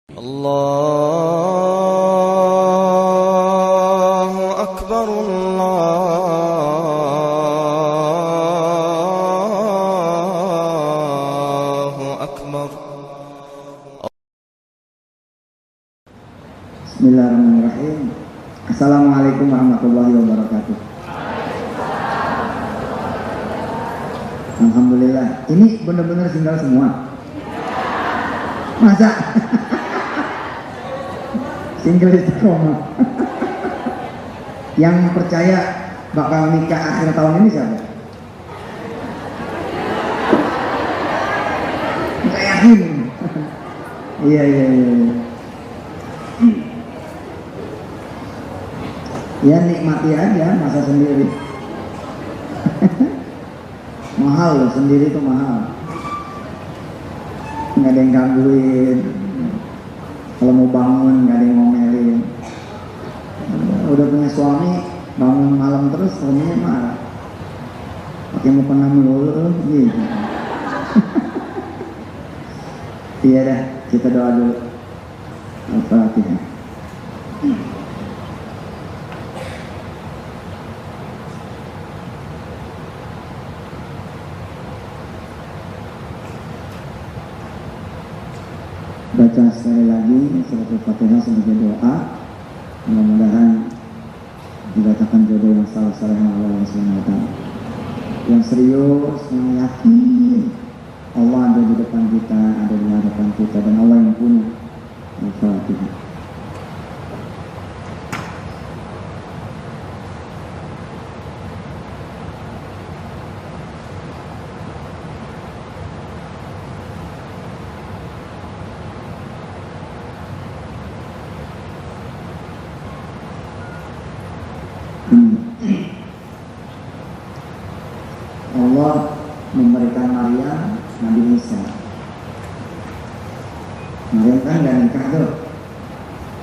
Allahu Akbar, Allahu Akbar. Bismillahirrahmanirrahim. Assalamualaikum warahmatullahi wabarakatuh. Alhamdulillah. Ini benar-benar single semua. Masa? Single istiqomah. Yang percaya bakal nikah akhir tahun ini siapa? Nggak yakin. Iya. Ya nikmati aja masa sendiri. Mahal loh, sendiri tuh mahal. Nggak ada yang gangguin. Kalau mau bangun nggak ada yang ngomelin. Udah punya suami bangun malam terus suaminya marah. Pakai mau pernah melulu gitu. Iya dah, kita doa dulu. Al-Fatihah. Baca sekali lagi surat Al-Fatihah sebagai doa. Mudah-mudahan dikatakan jodoh yang saleh yang Allah SWT. Yang serius, yang yakin Allah ada di depan kita, ada di hadapan kita, dan Allah yang punya. Al-Fatihah. Allah memberikan Maryam Nabi Isa. Maryam kan gak nikah tuh.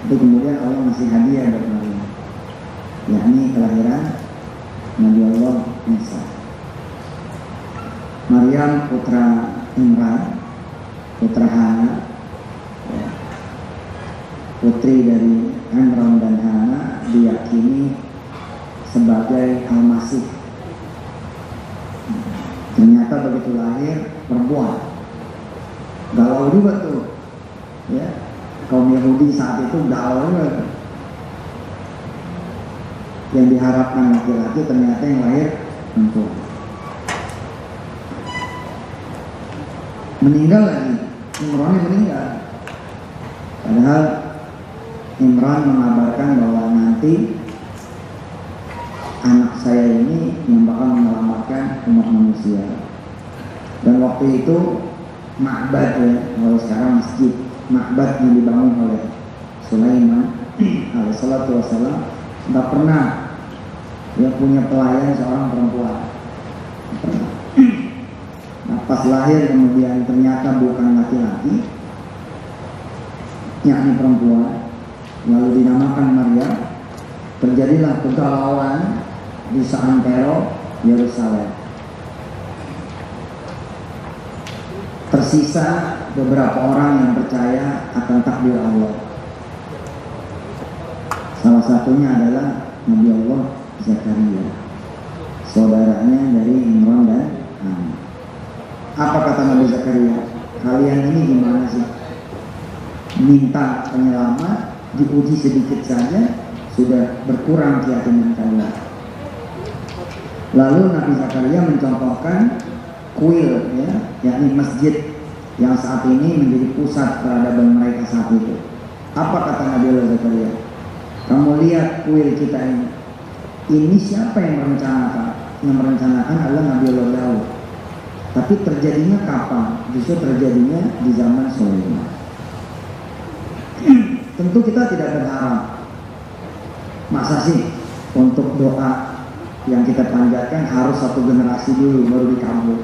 Itu kemudian Allah ngasih hadiah buat Maryam, yakni kelahiran Nabi Allah Isa. Maryam putra Imran, putra Hana, putri dari Imran dan Hana, diyakini sebagai Al-Masih. Ternyata begitu lahir perempuan. Galau juga tuh, ya. Kaum Yahudi saat itu galau juga. Yang diharapkan laki-laki ternyata yang lahir perempuan. Meninggal lagi, Imran meninggal. Padahal Imran mengabarkan bahwa nanti anak saya ini yang bakal menyelamatkan umat manusia. Dan waktu itu ma'bad, ya, kalau sekarang masjid, ma'bad yang dibangun oleh Sulaiman alaihissalatu wassalam, nggak pernah dia punya pelayan seorang perempuan. Nah, pas lahir kemudian ternyata bukan laki-laki, yakni perempuan, lalu dinamakan Maryam. Terjadilah kegalauan di seantero Yerusalem. Tersisa beberapa orang yang percaya akan takdir Allah. Salah satunya adalah Nabi Allah Zakaria, saudaranya dari Imran dan Hana. Apa kata Nabi Zakaria? Kalian ini gimana sih? Minta penyelamat, diuji sedikit saja sudah berkurang keyakinan kalian. Lalu Nabi Zakaria mencontohkan kuil, ya, yakni masjid yang saat ini menjadi pusat peradaban mereka saat itu. Apa kata Nabi Zakaria? Kamu lihat kuil kita ini. Ini siapa yang merencanakan? Yang merencanakan adalah Nabi Allah Daud. Tapi terjadinya kapan? Justru terjadinya di zaman Sulaiman. Tentu kita tidak berharap, masa sih untuk doa yang kita panjatkan harus satu generasi dulu baru dikabul,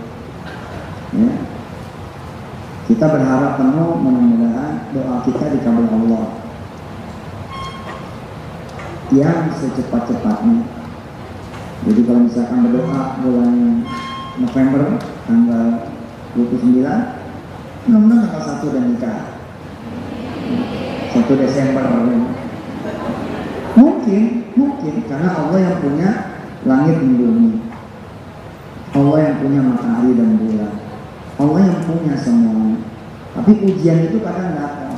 ya. Kita berharap penuh mudah-mudahan doa kita dikabul Allah yang secepat-cepatnya. Jadi kalau misalkan berdoa bulan November tanggal 29, mudah-mudahan tanggal 1 dan nikah. Desember. Mungkin karena Allah yang punya langit dan bumi, Allah yang punya matahari dan bulan, Allah yang punya semuanya. Tapi ujian itu kadang datang.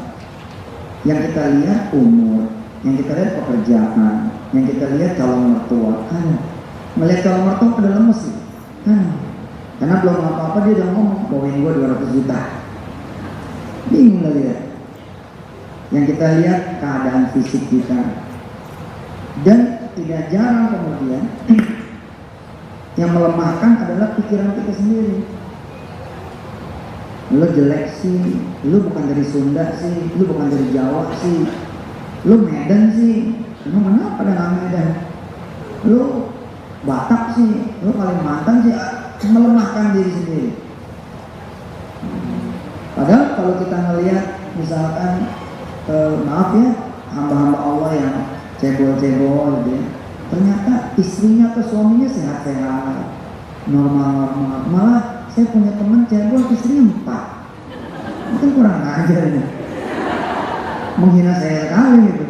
Yang kita lihat umur, yang kita lihat pekerjaan, yang kita lihat calon mertua. Melihat calon mertua pada lemes sih. Karena belum apa-apa dia udah ngomong, bawain gue 200 juta. Bingung lah dia. Yang kita lihat keadaan fisik kita. Dan tidak jarang kemudian yang melemahkan adalah pikiran kita sendiri. Lu jelek sih, lu bukan dari Sunda sih, lu bukan dari Jawa sih, lu Medan sih, emang kenapa dengan Medan? Lu Batak sih, lu Kalimantan sih, melemahkan diri sendiri. Padahal kalau kita ngelihat misalkan maaf ya, hamba-hamba Allah yang cebol-cebol gitu ya, ternyata istrinya atau suaminya sehat-sehat, normal-normal. Malah saya punya teman cebol istrinya 4. Mungkin kurang ajar nih, menghina saya sekali gitu.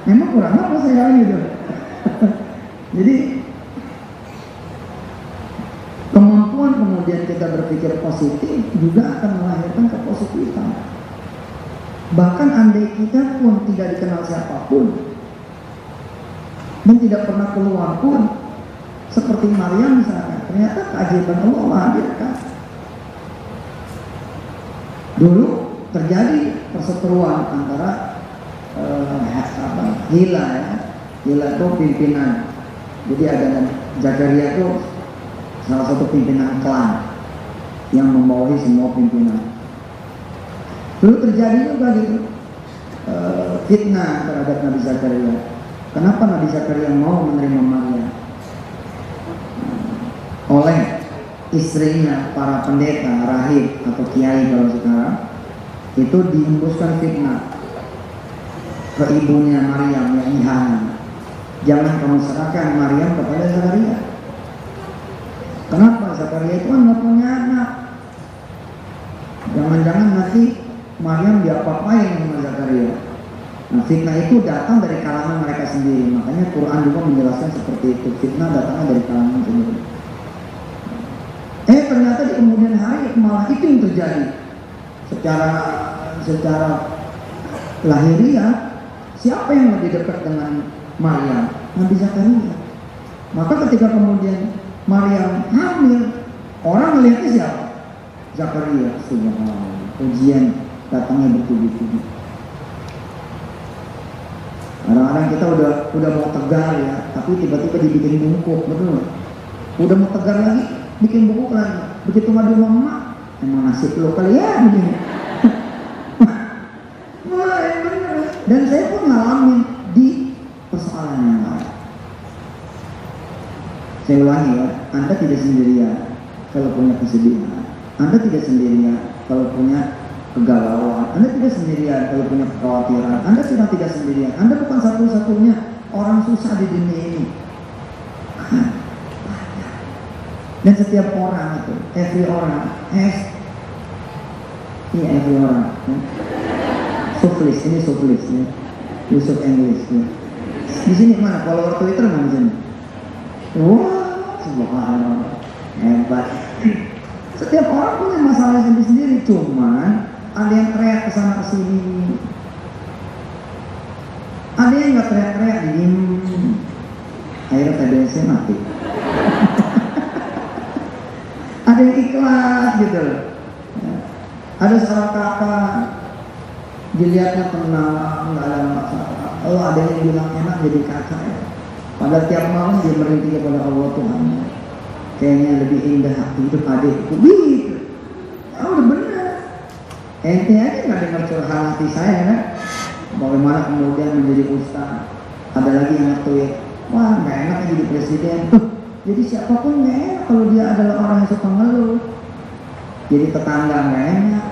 Memang kurang apa saya gitu. Jadi kemampuan kemudian kita berpikir positif juga akan melahirkan kepositifan. Bahkan andai kita pun tidak dikenal siapapun dan tidak pernah keluar pun, seperti Maryam misalnya, ternyata keajaiban Allah hadirkan. Dulu terjadi perseteruan antara Hila ya, Hila itu pimpinan. Jadi ada Zakaria itu salah satu pimpinan klan yang membawahi semua pimpinan. Dulu terjadi juga gitu fitnah terhadap Nabi Zakaria. Kenapa Nabi Zakaria mau menerima Maryam? Oleh istrinya para pendeta, rahib atau kiai kalau sekarang, itu dihembuskan fitnah ke ibunya Maryam yang Hana. Jangan kamu serahkan Maryam kepada Zakaria. Kenapa? Zakaria itu kan nggak punya anak. Jangan-jangan nanti Maryam diapa-apain sama Zakaria. Nah, fitnah itu datang dari kalangan mereka sendiri. Makanya Quran juga menjelaskan seperti itu. Fitnah datangnya dari kalangan sendiri. Ternyata di kemudian hari malah itu yang terjadi. Secara lahiriah, siapa yang lebih dekat dengan Maryam? Nabi Zakaria. Maka ketika kemudian Maryam hamil, orang melihatnya siapa? Zakaria. Subhanallah. Ujian datangnya bertubi-tubi. Kadang-kadang kita udah mau tegar ya, tapi tiba-tiba dibikin bungkuk, betul? Udah mau tegar lagi, bikin bungkuk lagi. Begitu ngadu mama, emang nasib lo kali ya begini. Wah, bener. Dan saya pun ngalamin di persoalan yang lain. Saya ulangi ya, Anda tidak sendirian kalau punya kesedihan. Anda tidak sendirian kalau punya kegalauan. Anda tidak sendirian kalau punya kekhawatiran. Anda sudah tidak sendirian. Anda bukan satu-satunya orang susah di dunia ini. Dan setiap orang itu, every orang every orang. Suflis, ini suflis ya. Yusuf English ya. Di sini mana follower Twitter mana di sini? Wah, subhanallah, hebat. Setiap orang punya masalah sendiri-sendiri, cuman ada yang teriak kesana kesini, ada yang nggak teriak-teriak, diem, akhirnya TBC mati. Ada yang ikhlas gitu. Ada seorang kakak dilihatnya tenang, nggak ada masalah. Oh, ada yang bilang enak jadi kakak ya. Padahal tiap malam dia merintih kepada Allah Tuhan. Kayaknya lebih indah hidup adikku. Gitu. Oh, udah benar. Ente aja nggak dengar curhat hati saya kan? Bagaimana kemudian menjadi ustaz? Ada lagi yang nge-tweet, wah nggak enak jadi presiden. Jadi siapapun nggak enak kalau dia adalah orang yang suka ngeluh. Jadi tetangga nggak enak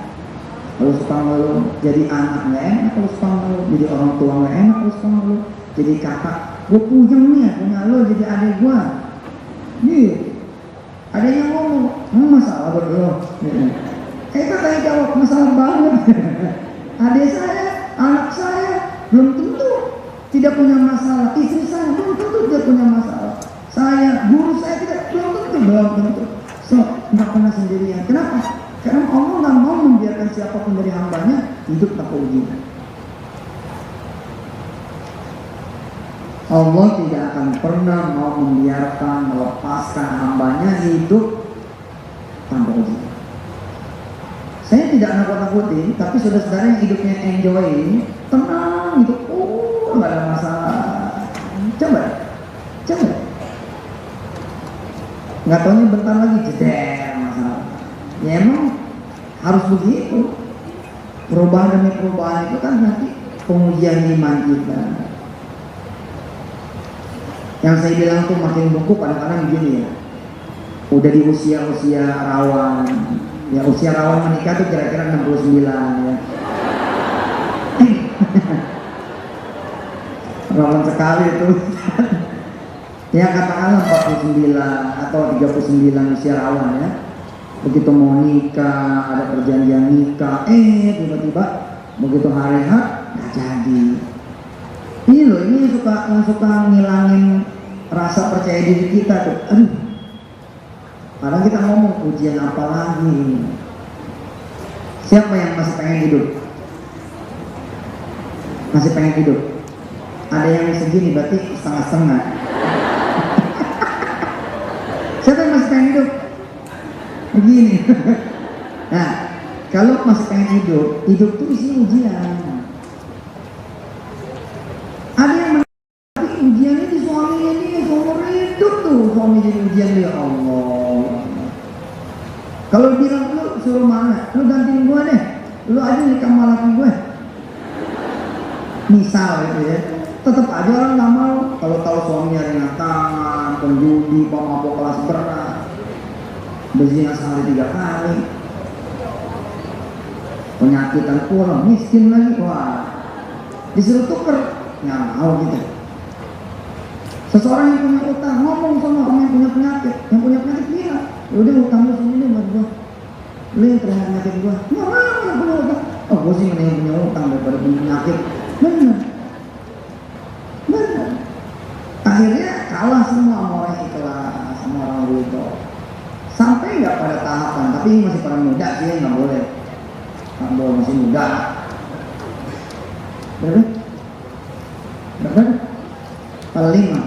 kalau suka ngeluh. Jadi anak nggak enak kalau suka ngeluh. Jadi orang tua nggak enak kalau suka ngeluh. Jadi kakak, gue puyeng nih punya lo jadi adik gue. Nih, ada yang ngomong, masalah berdua. Katanya jawab masalah banget. Adik saya tidak punya masalah. Istri saya belum tentu tidak punya masalah. Saya, guru saya belum tentu. So, nggak pernah sendirian. Kenapa? Karena Allah nggak mau membiarkan siapapun dari hambanya hidup tanpa ujian. Allah tidak akan pernah mau membiarkan, melepaskan hambanya hidup tanpa ujian. Saya tidak nakut-nakutin, tapi saudara-saudara yang hidupnya enjoy, tenang hidup, nggak ada masalah. Coba. Nggak taunya bentar lagi jeder masalah. Ya emang harus begitu. Perubahan demi perubahan itu kan nanti pengujian iman kita. Yang saya bilang tuh makin bungkuk kadang-kadang begini ya. Udah di usia-usia rawan. Ya usia rawan menikah tuh kira-kira 69 ya. Rawan sekali itu. Ya katakanlah 49 atau 39 usia rawan ya. Begitu mau nikah, ada perjanjian nikah, tiba-tiba begitu hari H nggak jadi. Ini loh, ini yang suka ngilangin rasa percaya diri kita tuh. Aduh, kadang kita ngomong ujian apa lagi? Siapa yang masih pengen hidup? Masih pengen hidup? Ada yang segini berarti setengah-setengah. Siapa yang masih pengen hidup? Begini. Nah, kalau masih pengen hidup tuh isinya ujian. Ada yang tapi ujiannya di suaminya dia, seumur hidup tuh suami jadi ujian dia. Allah. Kalau bilang lu suruh mana? Lu gantiin gua deh. Lu aja nikah sama laki gue. Misal gitu ya. Tetap aja orang nggak mau kalau tahu suaminya ringan tangan, penjudi, pemabok kelas berat, berzina sehari 3 kali, penyakitan pulang, miskin lagi, wah disuruh tuker, nggak mau gitu. Seseorang yang punya utang ngomong sama orang yang punya penyakit bilang, udah utang lu sini buat gua, lu yang terkena penyakit gua, nggak mau yang punya utang. Oh gua sih mending punya utang daripada punya penyakit. Benar. Akhirnya kalah semua sama orang ikhlas, sama orang ridho. Sampai nggak pada tahapan, tapi masih pada muda sih, nggak boleh masih muda. Berapa? Kepala 5.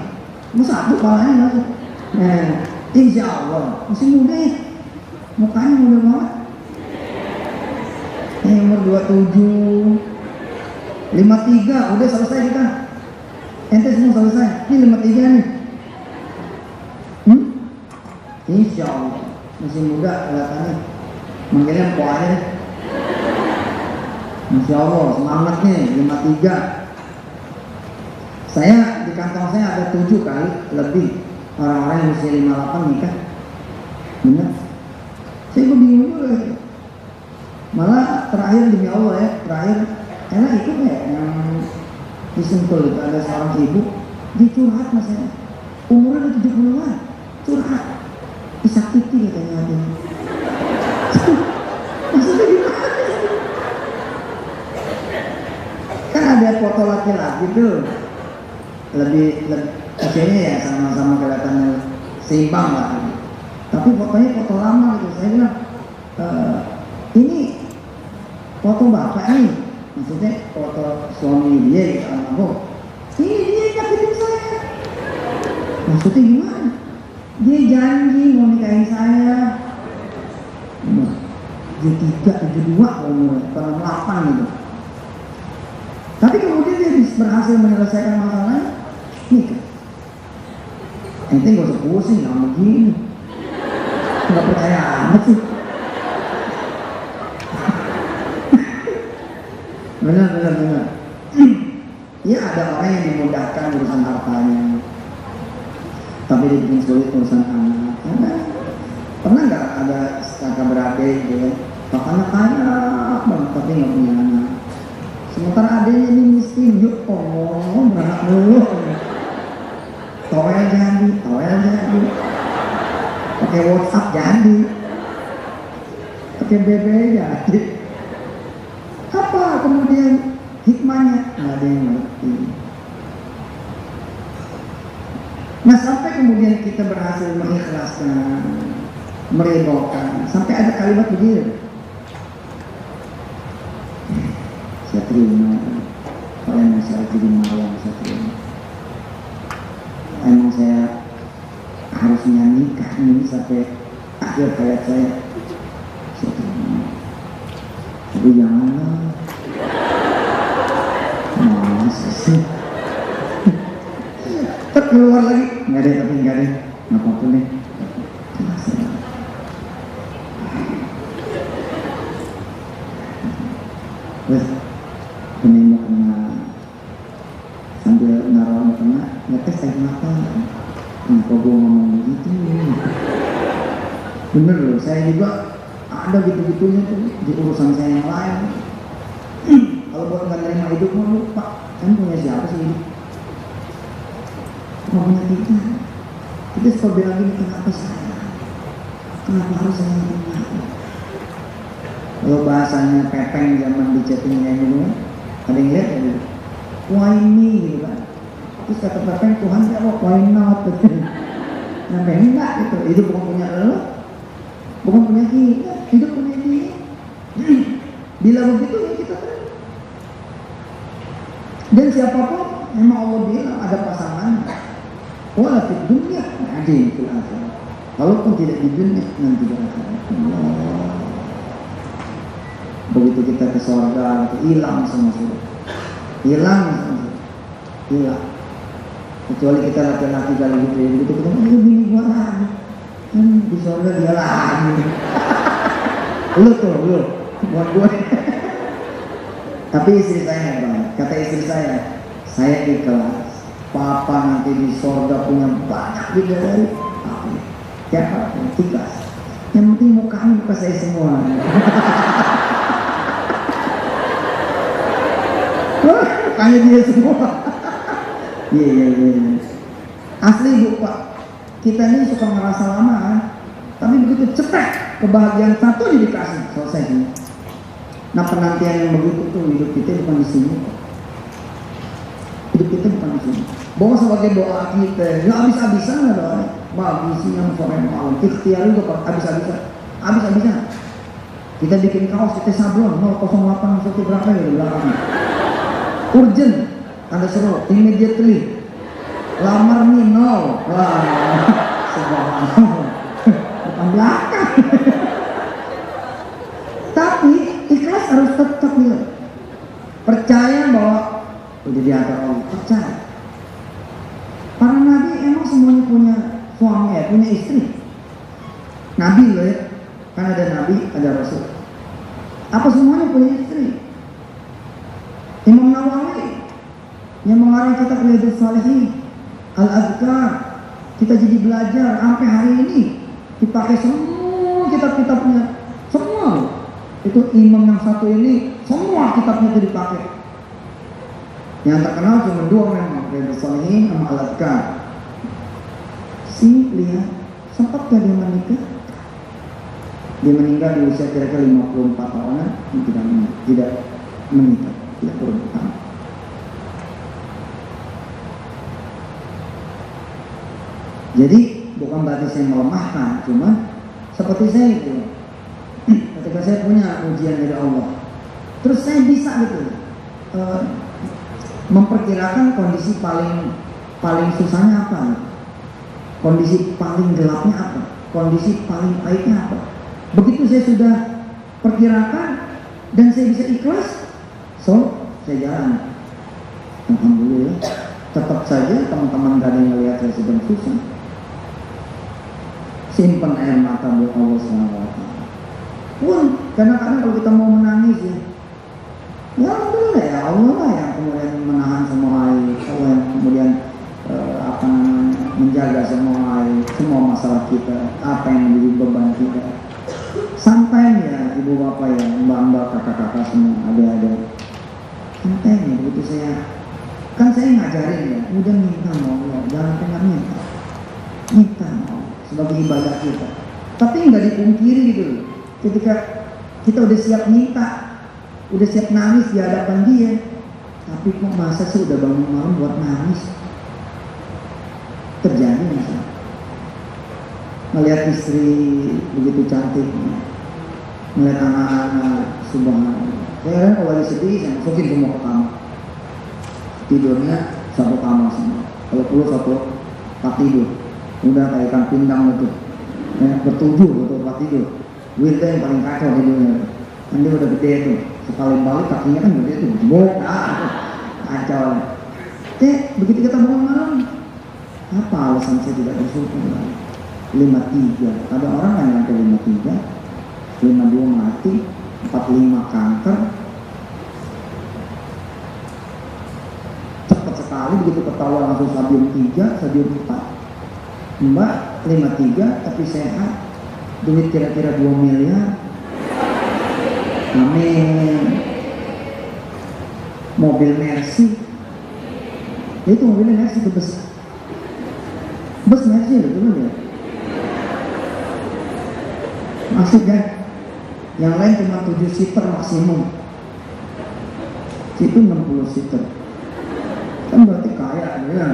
Mau 1 kepalanya masuk. Insya Allah masih muda ya, mukanya muda banget. Umur 27, 53 udah selesai kita. Ente semua selesai. Ini 53 nih. Insya Allah masih muda kelihatannya. Manggilnya mpok aja. Insya Allah semangat nih 53. Saya di kantong saya ada 7 kali lebih orang-orang yang usia 58 nikah. Benar. Saya kok bingung juga. Malah terakhir demi Allah ya, terakhir enak ikut ya yang disentul itu ada seorang ibu, dia curhat mas ya, umurnya udah 70-an, curhat, disakiti katanya dia. Maksudnya gimana? Kan ada foto laki-laki tuh, lebih usianya ya sama-sama kelihatannya seimbang lah. Tapi fotonya foto lama gitu. Saya bilang, ini foto bapak nih. Maksudnya foto suami dia gitu, aku ini dia nyakitin saya. Maksudnya gimana? Dia janji mau nikahin saya. Dia 72 umur, pada 8 gitu. Tapi kemudian dia berhasil menyelesaikan masalahnya, nikah. Ente gak usah pusing, gak begini. Gak percaya amat sih. Benar. Ya ada orang yang dimudahkan urusan hartanya, tapi dibikin sulit urusan anak. Pernah nggak ada kakak beradik gitu ya, bapaknya kaya banget tapi nggak punya anak. Sementara adiknya ini miskin, yuk beranak dulu. Toel jadi, pakai WhatsApp jadi, pakai BB jadi. Apa kemudian hikmahnya? Nggak ada yang ngerti. Nah sampai kemudian kita berhasil mengikhlaskan, meridhokan, sampai ada kalimat begini, saya terima, kalau emang saya jadi malam saya terima, emang saya harusnya nikah ini sampai akhir hayat saya terima, tapi janganlah, masa sih. Keluar lagi, nggak ada, nggak apa-apa nih. Terus penembak kena sambil naruh kena, ngetes saya kenapa gue ngomong begitu. Bener loh, saya juga ada gitu-gitunya tuh di urusan saya yang lain. Kalau buat nggak terima hidup mau lupa, kan punya siapa sih hidup? Maunya kita suka bilang gini, kenapa saya? Kenapa harus saya terima? Kalau bahasanya Pepeng zaman di chattingnya dulu, ada yang lihat ya dulu, why me gitu kan? Terus kata Pepeng, Tuhan jawab why not? Nah Pepeng enggak gitu, hidup bukan punya lo, bukan punya kita, hidup punya dia. Bila begitu ya kita terima. Dan siapapun memang Allah bilang ada pasangan. Wala di dunia ada yang fil akhirat. Walaupun tidak di dunia, nanti di akhirat. Begitu kita ke surga, hilang semua sudah. Hilang semua. Hilang. Kecuali kita laki-laki kali gitu ya. Begitu kita bini gua lagi. Di surga dia lagi. Lu tuh, lu. Buat gue. Tapi istri saya hebat. Kata istri saya ikhlas. Papa nanti di surga punya banyak bidadari. Ya, ikhlas. Yang penting mukanya muka saya semua. Mukanya dia semua. Iya. Asli bu Pak. Kita ini suka merasa lama kan. Tapi begitu cepat kebahagiaan satu dikasih selesai. Nah penantian yang begitu tuh hidup kita bukan di sini. Hidup kita bukan di sini. Bahwa sebagai doa kita, nggak habis-habisan lah doa. Pagi, siang, sore, malam. Ikhtiar juga habis-habisan. Kita bikin kaos, kita sablon 008 satu berapa ya di belakangnya. Urgent, tanda seru, immediately. Lamar nih no. Wah, subhanallah. Bukan belakang. Tapi ikhlas harus tetap ya. Percaya bahwa udah diatur Allah, percaya. Para nabi emang semuanya punya suami ya, punya istri. Nabi loh ya, kan ada nabi, ada rasul. Apa semuanya punya istri? Imam Nawawi yang mengarang kitab Riyadhus Shalihin, Al-Adhkar, kita jadi belajar sampai hari ini dipakai semua kitab-kitabnya, semua. Itu imam yang satu ini semua kitabnya itu dipakai. Yang terkenal cuma dua memang, Riyadhus Shalihin sama Al-Adhkar. Lihat, sempat gak dia menikah? Dia meninggal di usia kira-kira 54 tahunan, tidak menikah, tidak berumah tangga. Jadi bukan berarti saya melemahkan, cuma seperti saya itu. Ketika saya punya ujian dari Allah, terus saya bisa gitu memperkirakan kondisi paling susahnya apa, kondisi paling gelapnya apa, kondisi paling baiknya apa. Begitu saya sudah perkirakan dan saya bisa ikhlas, so saya jalan. Alhamdulillah. Tetap saja teman-teman gak ada yang melihat saya sedang susah. Simpan air mata buat Allah SWT. Pun kadang-kadang kalau kita mau menangis ya alhamdulillah ya Allah lah yang kemudian menahan semua air, Allah yang kemudian menjaga semua air, semua masalah kita, apa yang menjadi beban kita. Santai ya ibu bapak ya, mbak-mbak, kakak-kakak semua, ada-ada. Santai ya, begitu saya ngajarin ya, udah minta mau Allah, jangan pernah minta mau sebagai ibadah kita. Tapi nggak dipungkiri gitu loh. Ketika kita udah siap minta, udah siap nangis di hadapan dia, tapi kok masa sih udah bangun malam buat nangis? Terjadi melihat istri begitu cantik, melihat anak-anak, subhanallah. Saya kalau lagi sedih, saya masukin semua ke kamar. Tidurnya satu kamar semua. Kalau perlu satu tempat tidur. Udah kayak ikan pindang itu. Bertujuh satu tempat tidur. Wirda yang paling kacau tidurnya. Kan dia udah gede tuh. Sekali balik kakinya kan gede tuh. Kacau. Begitu kita bangun malam, apa alasan saya tidak bersyukur? 53. Ada orang yang nyampe 53, 52 mati, 45 kanker. Cepat sekali begitu ketahuan langsung stadium 3, stadium 4. Mbak 53 tapi sehat, duit kira-kira 2 miliar. Amin. Mobil Mercy. Itu mobilnya Mercy itu bus Mercy itu dulu ya. Masuk kan? Yang lain cuma 7 seater maksimum. Itu 60 seater. Kan berarti kaya ya.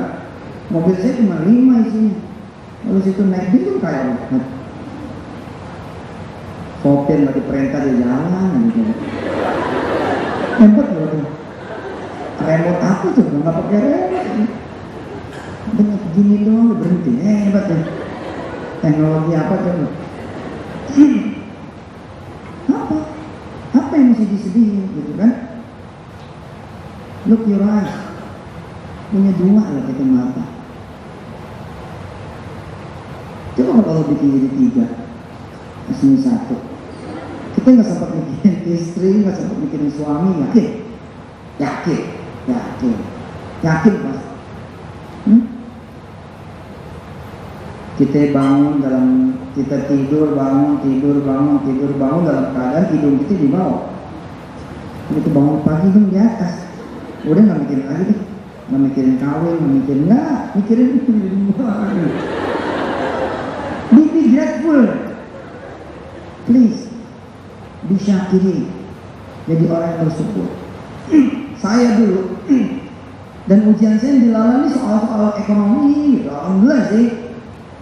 Mobil saya cuma 5 isinya. Kalau situ naik gitu kaya banget. Sopir lagi perintah di jalan gitu. Hebat loh tuh. Remote aku tuh nggak pakai remote. Dengan begini doang berhenti. Hebat ya. Teknologi apa coba? Apa yang mesti disedihin gitu kan? Look your eyes. Punya 2 lah kita mata. Coba kalau bikin jadi 3, aslinya 1. Kita nggak sempat mikirin istri, nggak sempat mikirin suami, yakin pas. Kita bangun kita tidur bangun dalam keadaan tidur kita di bawah. Kita bangun pagi kan di atas. Udah nggak mikirin lagi deh, nggak mikirin kawin, mikirin itu di rumah. Be grateful, please. Disyakiri, jadi orang yang bersyukur. Saya dulu dan ujian saya dilalui soal ekonomi gitu. Alhamdulillah sih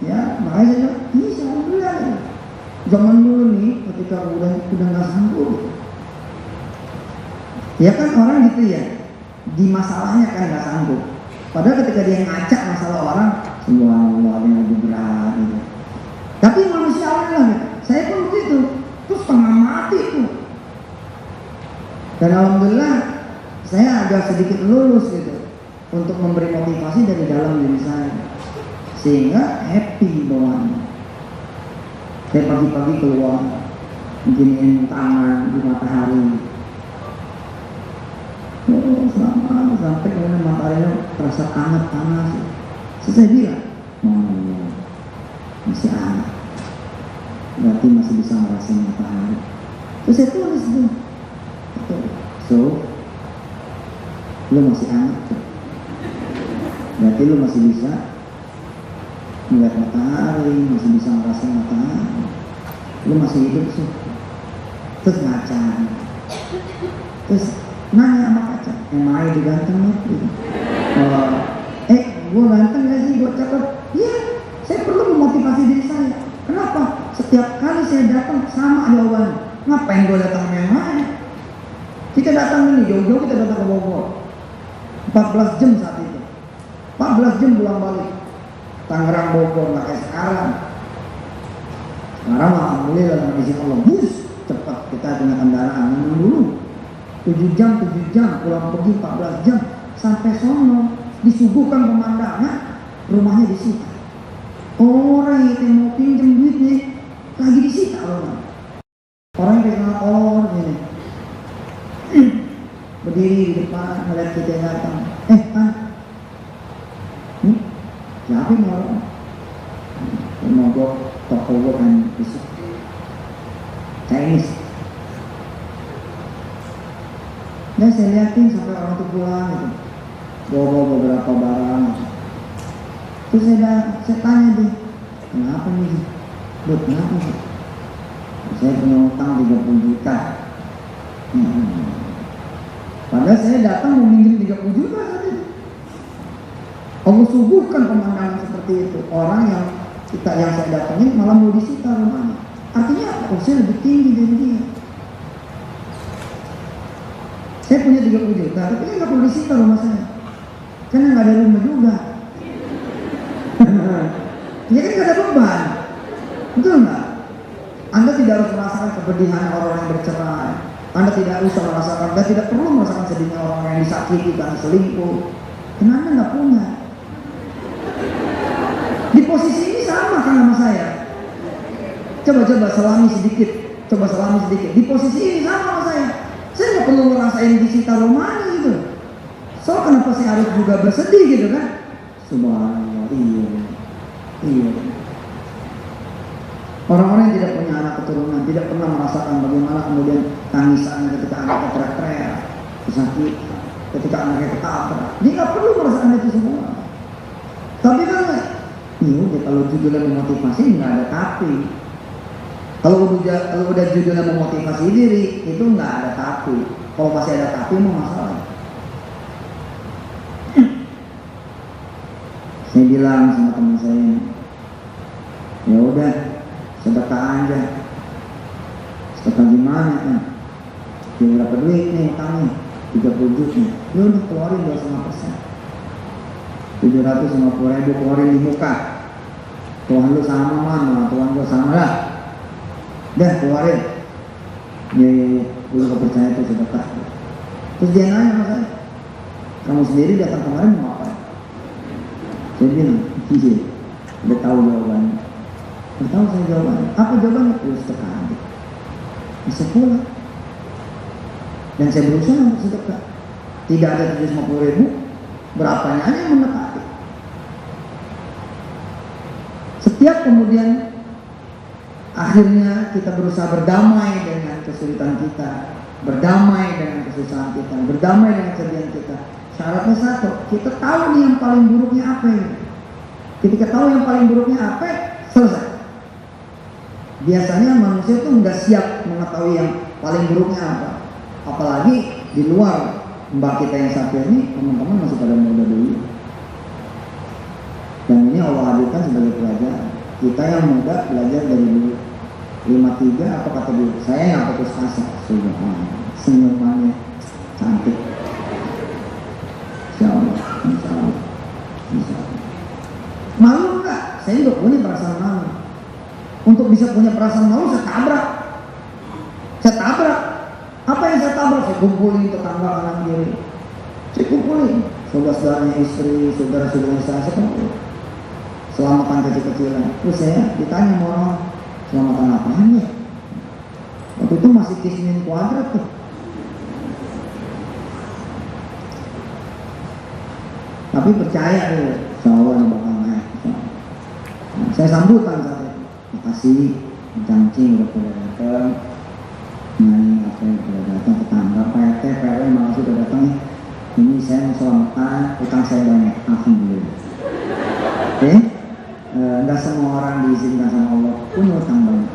ya, makanya saya bilang alhamdulillah. Zaman dulu nih ketika udah nggak sanggup ya kan, orang gitu ya, di masalahnya kan nggak sanggup, padahal ketika dia ngacak masalah orang, subhanallah yang lebih berat gitu. Tapi manusia lah gitu. Saya pun begitu, terus setengah mati tuh. Dan alhamdulillah saya agak sedikit lulus gitu untuk memberi motivasi dari dalam diri saya, sehingga happy bawaannya. Saya pagi-pagi keluar beginiin tangan di matahari, sampai kemudian mataharinya terasa hangat panas. Saya bilang, masih hangat, berarti masih bisa merasakan matahari. Terus saya tulis tuh, so lu masih hangat tuh, berarti lu masih bisa melihat matahari, masih bisa merasakan matahari, lu masih hidup sih. Terus ngaca, terus nanya sama kaca, emang aja diganteng nih gitu. Gue ganteng gak sih, gue cakep? Iya, saya perlu memotivasi diri saya. Kenapa? Setiap kali saya datang sama jawabannya. Ngapain gue datang sama yang lain? Kita datang ini, jauh-jauh kita datang ke Bogor 14 jam saat itu, 14 jam pulang balik. Tangerang Bogor, gak kayak sekarang. Sekarang alhamdulillah dengan izin Allah, bus cepat. Kita dengan kendaraan yang dulu 7 jam, pulang pergi 14 jam. Sampai sono disuguhkan pemandangan, rumahnya disita. Orang yang mau pinjam duitnya lagi disita orang. Orang yang kenal orang ini berdiri di depan melihat kita datang. Siapa yang mau? Mogok toko gue kan besok Chinese. Dan saya liatin sampai orang itu pulang gitu, bawa beberapa barang. Terus saya tanya dia, kenapa nih? Kenapa sih? Saya punya utang 30 juta. Padahal saya datang mau minjem 30 juta saat itu. Allah suguhkan pemandangan seperti itu. Orang yang kita yang saya datangin malah mau disita rumahnya. Artinya apa? Oh, saya lebih tinggi dari dia. Saya punya 30 juta, tapi kan nggak perlu disita rumah saya, karena nggak ada rumah juga. Ya kan nggak ada beban, betul nggak? Anda tidak harus merasakan kepedihan orang yang bercerai. Anda tidak usah merasakan, Anda tidak perlu merasakan sedihnya orang yang disakiti karena selingkuh. Karena Anda nggak punya. Di posisi ini sama kan sama saya. Coba selami sedikit. Di posisi ini sama sama saya. Saya nggak perlu ngerasain disita rumahnya gitu. So kenapa saya harus juga bersedih gitu kan? Subhanallah, iya. Orang-orang yang tidak punya anak keturunan tidak pernah merasakan bagaimana kemudian tangisannya ketika anaknya teriak-teriak, sakit, ketika anaknya ketabrak. Dia nggak perlu merasakan itu semua. Tapi kan, udah kalau judulnya memotivasi nggak ada tapi. Kalau udah judulnya memotivasi diri itu nggak ada tapi. Kalau masih ada tapi mau masalah. Saya bilang sama teman saya, ya udah sedekah aja. Sedekah gimana kan? Dia berapa duit nih utangnya? 30 juta. Ya udah keluarin 2,5%. 750.000 keluarin di muka. Tuhan lu sama mana? Tuhan gua sama lah. Dah keluarin. Ya, lu gak percaya itu sedekah. Terus dia nanya sama saya, kamu sendiri datang kemarin mau apa? Saya bilang, iya, udah tahu jawabannya. Udah tahu saya jawabannya. Apa jawabannya? Lu sedekah aja. Bisa pulang. Dan saya berusaha untuk sedekah. Tidak ada 750.000, berapanya aja yang mendekati. Setiap kemudian akhirnya kita berusaha berdamai dengan kesulitan kita, berdamai dengan kesusahan kita, berdamai dengan kesedihan kita. Syaratnya satu, kita tahu nih yang paling buruknya apa ini. Ketika tahu yang paling buruknya apa, selesai. Biasanya manusia tuh nggak siap mengetahui yang paling buruknya apa. Apalagi di luar mbak kita yang satu ini, teman-teman masih pada muda dulu. Dan ini Allah hadirkan sebagai pelajaran. Kita yang muda belajar dari dulu. 53 apa kata dulu? Saya yang putus asa. Sudah senyumannya cantik. Insya Allah. Malu enggak? Saya juga punya perasaan malu. Untuk bisa punya perasaan malu, saya tabrak. Apa yang saya tabrak? Saya kumpulin tetangga kanan kiri. Saya kumpulin saudara-saudaranya istri, saudara-saudaranya saya kumpulin. Selamatkan kecil-kecilan. Terus saya ditanya sama orang, selamatkan apaan ya? Waktu itu masih kismin kuadrat tuh. Tapi percaya deh, insya Allah bakal naik. Saya sambutan saat itu. Makasih, Cangcing udah pada datang. Nyanyi apa yang udah datang, tetangga, PRT, PRW makasih udah datang nih. Ini saya mau selamatkan, utang saya banyak, alhamdulillah. Oke? Nggak semua orang diizinkan sama Allah punya utang banyak.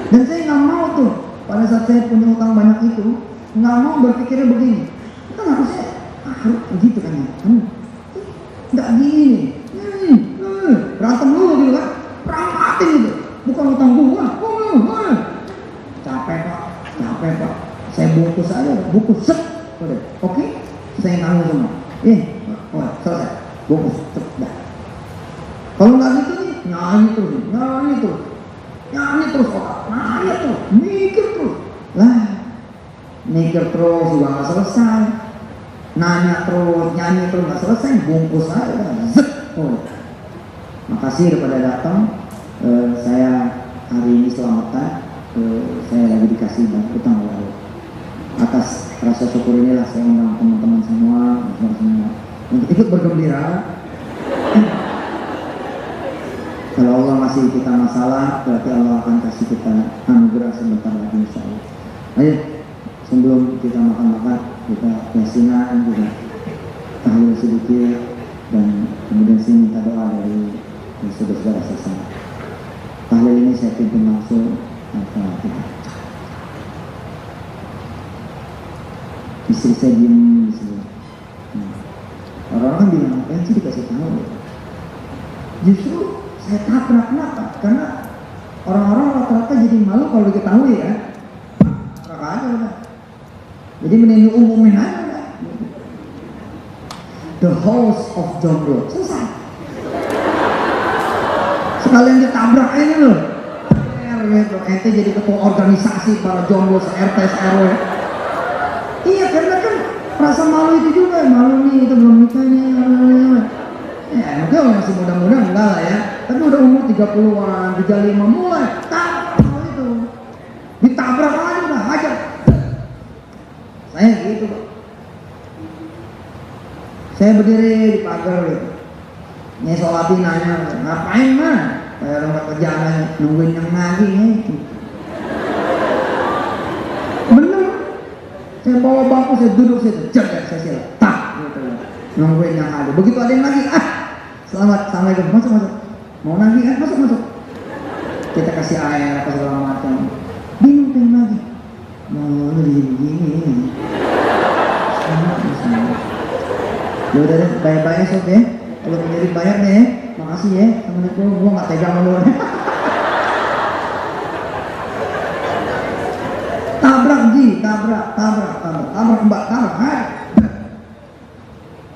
Dan saya nggak mau tuh, pada saat saya punya utang banyak itu, nggak mau berpikirnya begini. Kan harusnya harus begitu kan ya, nggak gini, berantem dulu gitu kan, perangkatin gitu, bukan utang gua, capek pak, saya bungkus aja, set, oke, saya nganggur semua, selesai, bungkus, dah. Kalau nggak gitu nih, nyanyi terus otak, mikir terus juga nggak selesai. Nanya terus, nyanyi terus, nggak selesai, bungkus aja, Makasih daripada datang. Saya hari ini selamatkan, saya lagi dikasih utang oleh Allah. Atas rasa syukur inilah saya undang teman-teman semua untuk ikut bergembira. Kalau Allah masih kita masalah, berarti Allah akan kasih kita anugerah sebentar lagi insya Allah. Ayo, sebelum kita makan-makan, kita yasinan juga tahlil sedikit dan kemudian saya minta doa dari saudara-saudara sesama. Tahlil ini saya pimpin langsung Al-Fatihah. Istri saya diem di sini. Orang-orang bilang apa sih dikasih tahu? Justru Saya tabrak, kenapa? Karena orang-orang rata-rata jadi malu kalau diketahui ya. Tabrak aja udah. Jadi mending umumin aja udah. The house of jomblo, selesai. Sekalian ditabrak aja loh. Ente jadi ketua organisasi para jomblo se-RT se-RW. Iya, karena kan rasa malu itu juga, malu nih, itu belum nikah nih. Ya, mungkin masih muda-muda enggak lah ya. Tapi udah umur 30-an, 35 mulai tabrak itu. Ditabrak aja udah, hajar. Saya gitu, Pak. Saya berdiri di pagar gitu. Nyesolatin nanya, ngapain mah? Kayak orang kerjaan aja, nungguin yang ngaji nih. Bener. Saya bawa bangku, saya duduk, saya sila. Tak, gitu. Nungguin yang ada. Begitu ada yang lagi, selamat, assalamualaikum, masuk. Mau lagi kan, masuk. Kita kasih air, apa segala macam. Bingung pengen lagi. Mau begini. Selamat. Ya udah deh, bayar-bayar sob ya. Kalau menjadi bayar deh ya. Makasih ya. Assalamualaikum, gua nggak tegang sama lu. Tabrak Ji, tabrak mbak, tabrak.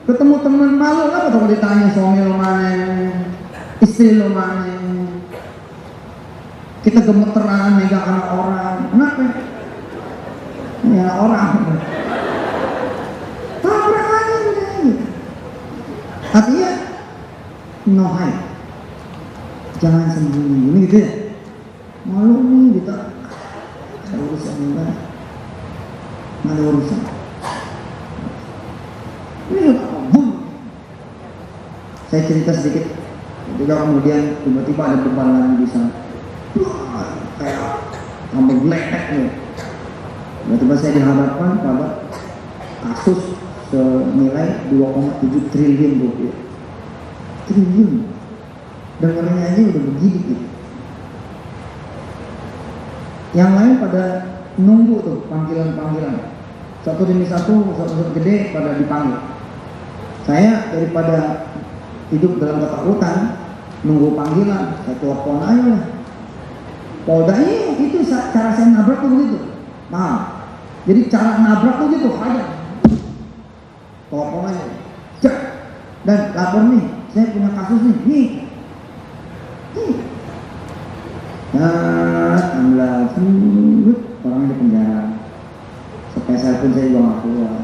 Ketemu teman malu apa kalau ditanya suami lo mana, istri lo mana. Kita gemeteran megang anak orang, kenapa? Ya orang. Tabrak aja udah. Artinya no hide, jangan sembunyi gitu ya. Malu nih kita ada urusan enggak, ada urusan. Ini saya cerita sedikit. Juga kemudian tiba-tiba ada beban lagi di sana. Kayak sampai geletek nih. Tiba-tiba saya dihadapkan pada kasus senilai 2,7 triliun rupiah. Triliun. Dengarnya aja udah begini gitu. Yang lain pada nunggu tuh panggilan-panggilan. Satu demi satu gede pada dipanggil. Saya daripada hidup dalam ketakutan nunggu panggilan, saya telepon aja lah. Polda itu cara saya nabrak tuh begitu. Nah, jadi cara nabrak tuh gitu aja. Telepon aja. Cek. Dan lapor nih, saya punya kasus nih. Nah, orang di penjara. Spesial pun saya juga nggak keluar.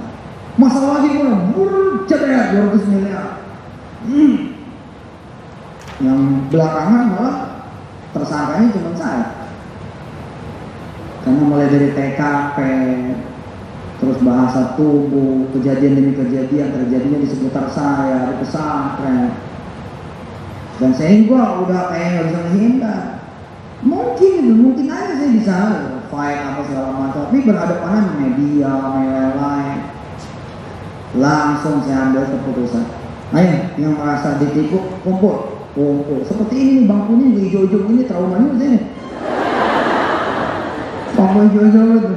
Masalah lagi pulang, cedera 200 miliar. Yang belakangan malah tersangkanya cuma saya. Karena mulai dari TKP, terus bahasa tubuh, kejadian demi kejadian terjadinya di sekitar saya, di pesantren. Dan saya juga udah kayak nggak bisa menghindar. Mungkin aja saya bisa fight apa segala macam, tapi berhadapan dengan media, lain-lain. Langsung saya ambil keputusan. Ayo, yang merasa ditipu, kumpul. Seperti ini nih, bangku ini hijau-hijau ini trauma juga sini. Bangku hijau-hijau itu,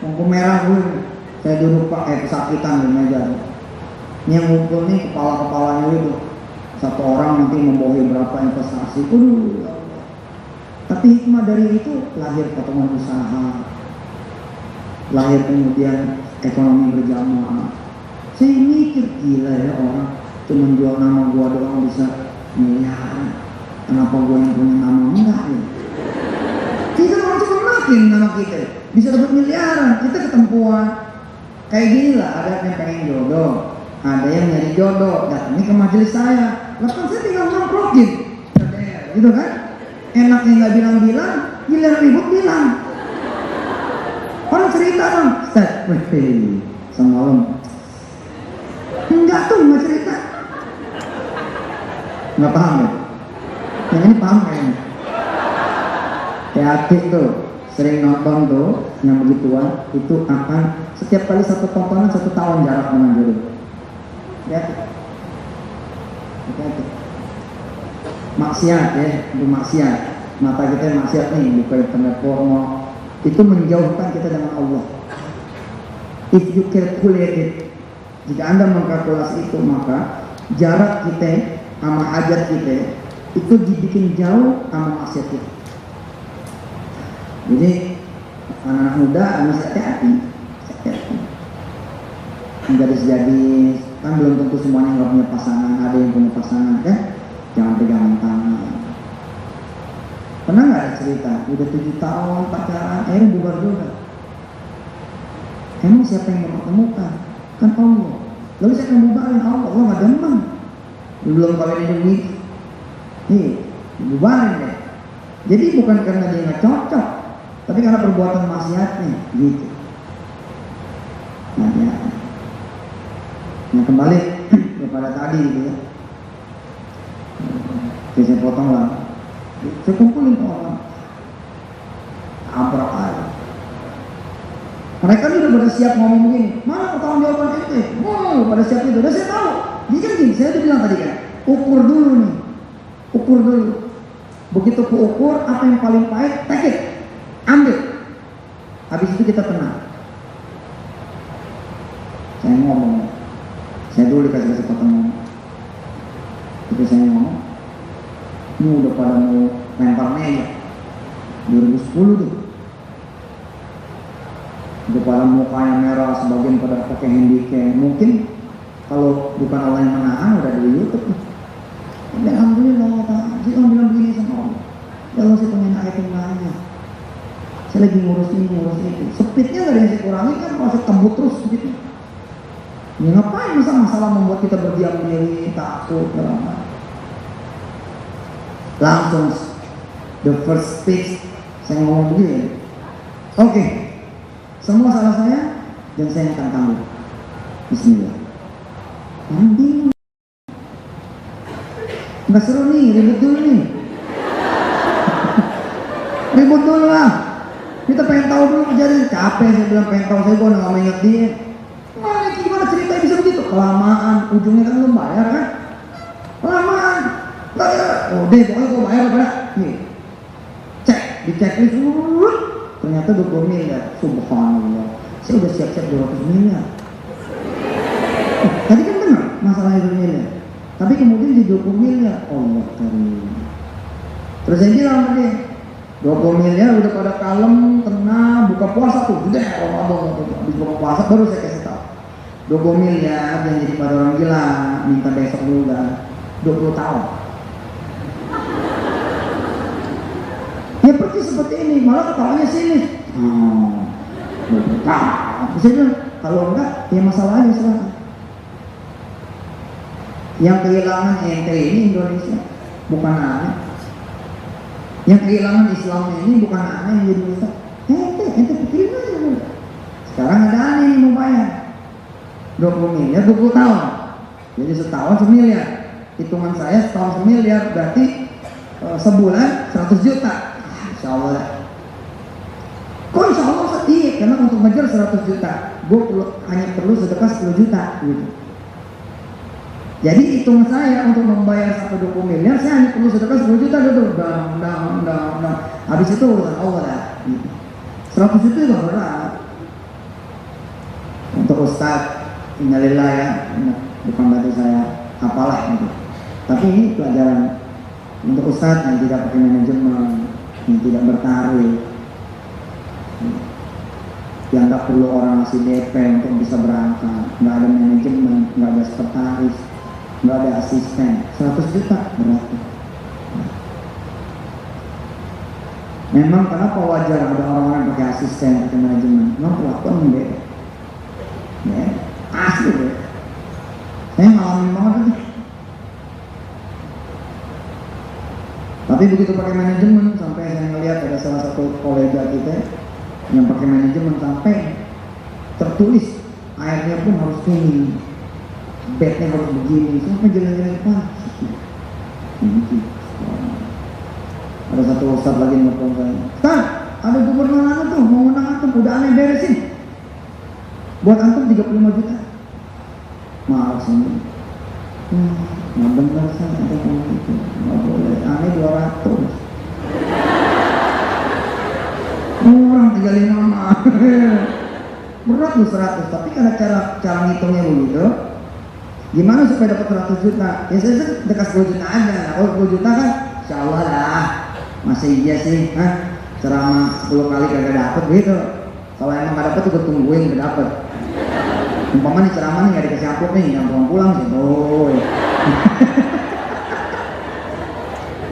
bangku merah gue. Saya duduk pakai kesakitan di meja. Ini yang ngumpul nih kepala-kepalanya itu. Satu orang nanti membawahi berapa investasi. Tapi hikmah dari itu lahir potongan usaha, lahir kemudian ekonomi berjamaah. Saya mikir gila ya, orang cuma jual nama gua doang bisa miliaran. Kenapa gua yang punya nama enggak ya? Kita orang cuma makin nama kita bisa dapat miliaran. Kita ketempuan kayak gini lah. Ada yang pengen jodoh, ada yang nyari jodoh. Datang ke majelis saya, lalu saya tinggal nongkrokin, gitu kan? Enaknya nggak bilang-bilang, giliran ribut bilang. Orang cerita dong, Ustaz, semalam. Enggak tuh, nggak cerita. Nggak paham ya? Yang ini paham kayaknya. Hati tuh, sering nonton tuh, yang begituan, itu akan setiap kali satu tontonan 1 tahun jarak dengan jodoh. Hati. Maksiat ya, itu maksiat. Mata kita maksiat nih, buka internet porno. Itu menjauhkan kita dengan Allah. If you calculate it, jika Anda mengkalkulasi itu, maka jarak kita sama hajat kita itu dibikin jauh sama maksiat itu. Jadi anak muda harus hati-hati. Gadis-gadis kan belum tentu semuanya nggak punya pasangan, ada yang punya pasangan kan, jangan pegangan tangan. Pernah nggak ada cerita udah 7 tahun pacaran akhirnya bubar juga? Emang siapa yang mempertemukan? Kan Allah. Lalu siapa yang bubarin? Allah nggak demen. Belum kawin duit, nih bubarin deh. Jadi bukan karena dia nggak cocok, tapi karena perbuatan maksiatnya, gitu. Nah, ya. Nah kembali kepada tadi gitu ya. Oke, saya potong lah. Saya kumpulin orang. Abrak aja. Mereka ini udah pada siap ngomong begini. Mana pertanggung jawaban ente? Wow, pada siap itu. Udah saya tahu. Jadi kan gini, saya udah bilang tadi kan. Ukur dulu nih. Ukur dulu. Begitu ku ukur, apa yang paling pahit, take it. Ambil. Habis itu kita tenang. Saya ngomong. Saya dulu dikasih kesempatan ngomong. Itu saya ngomong. Ini udah pada mau lempar meja. 2010 tuh. Udah pada mukanya merah, sebagian pada pakai handicap. Mungkin kalau bukan Allah yang menahan, udah di YouTube nih. Tapi alhamdulillah, saya orang bilang begini sama Allah. Ya Allah, saya pengen ayat yang banyak. Saya lagi ngurus ini, ngurus itu. Speednya dari yang saya kurangi kan masih tembut terus gitu. Ya ngapain masalah membuat kita berdiam diri, takut, berapa? Langsung the first speech saya ngomong begini. Oke. Semua salah saya dan saya akan tanggung. Bismillah. Bingung. Nggak seru nih, ribut dulu nih. Ribut dulu lah. Kita pengen tahu dulu kejadian. Capek saya bilang pengen tahu, saya gua nggak mau ingat dia. Mana gimana ceritanya bisa begitu? Kelamaan, ujungnya kan belum bayar kan? Kelamaan. Oh deh, pokoknya gua bayar pada. Nih. Cek, di checklist. Ternyata 20 miliar. Subhanallah. Saya udah siap-siap 200 miliar. Tadi kan benar masalah 2 miliar. Tapi kemudian di 20 miliar. Allah karim. Terus saya bilang tadi 20 miliar udah pada kalem, tenang, buka puasa tuh. Udah Ramadan tuh. Habis buka puasa baru saya kasih tahu. 20 miliar yang jadi pada orang gila, minta besok juga 20 tahun. Ya pergi seperti ini, malah ketawanya sini. 20 tahun. Saya bilang, kalau enggak, ya masalahnya silahkan. Yang kehilangan ente ini Indonesia, bukan aneh. Yang kehilangan Islam ini bukan aneh yang jadi rusak. Ente pikirin aja. Sekarang ada aneh yang mau bayar 20 miliar 20 tahun. Jadi setahun 1 miliar. Hitungan saya setahun 1 miliar berarti sebulan 100 juta. Insya Allah. Kok insya Allah iya, karena untuk ngejar 100 juta gue hanya perlu sedekah 10 juta gitu. Jadi hitung saya untuk membayar sampai 20 miliar saya hanya perlu sedekah 10 juta gitu. Habis itu urusan Allah dah gitu. 100 juta juga berat. Untuk Ustaz innalillah ya, bukan berarti saya apalah gitu. Tapi ini pelajaran untuk Ustaz yang tidak pakai manajemen, yang tidak bertaruh, yang nggak perlu orang ngasih DP untuk bisa berangkat, nggak ada manajemen, nggak ada sekretaris, nggak ada asisten. 100 juta berarti. Memang kenapa wajar ada orang-orang pakai asisten, pakai manajemen? Memang perlakuan beda. Ya, asli deh. Saya ngalamin banget itu. Tapi begitu pakai manajemen, sampai saya ngeliat ada salah satu kolega kita yang pakai manajemen sampai tertulis airnya pun harus ini, bednya harus begini, sampai jalan-jalan apa? Ada satu ustadz lagi nelfon saya, Ustaz, ada gubernur antum tuh mau menang antum, udah aneh beresin, buat antum 35 juta. Maaf sih. Nggak benar saya ada ngomong itu, nggak boleh. Aneh 200. Orang 35 mah. Berat tuh 100. Tapi karena cara ngitungnya begitu, Gimana supaya dapat 100 juta? Ya saya dekat 10 juta aja. Kalau 10 juta kan insya Allah lah. Masih iya sih, ceramah 10 kali kagak dapet gitu. Kalau emang gak dapet ikut tungguin gak dapet. Umpama nih ceramah nih gak dikasih amplop nih, yang pulang sih boy.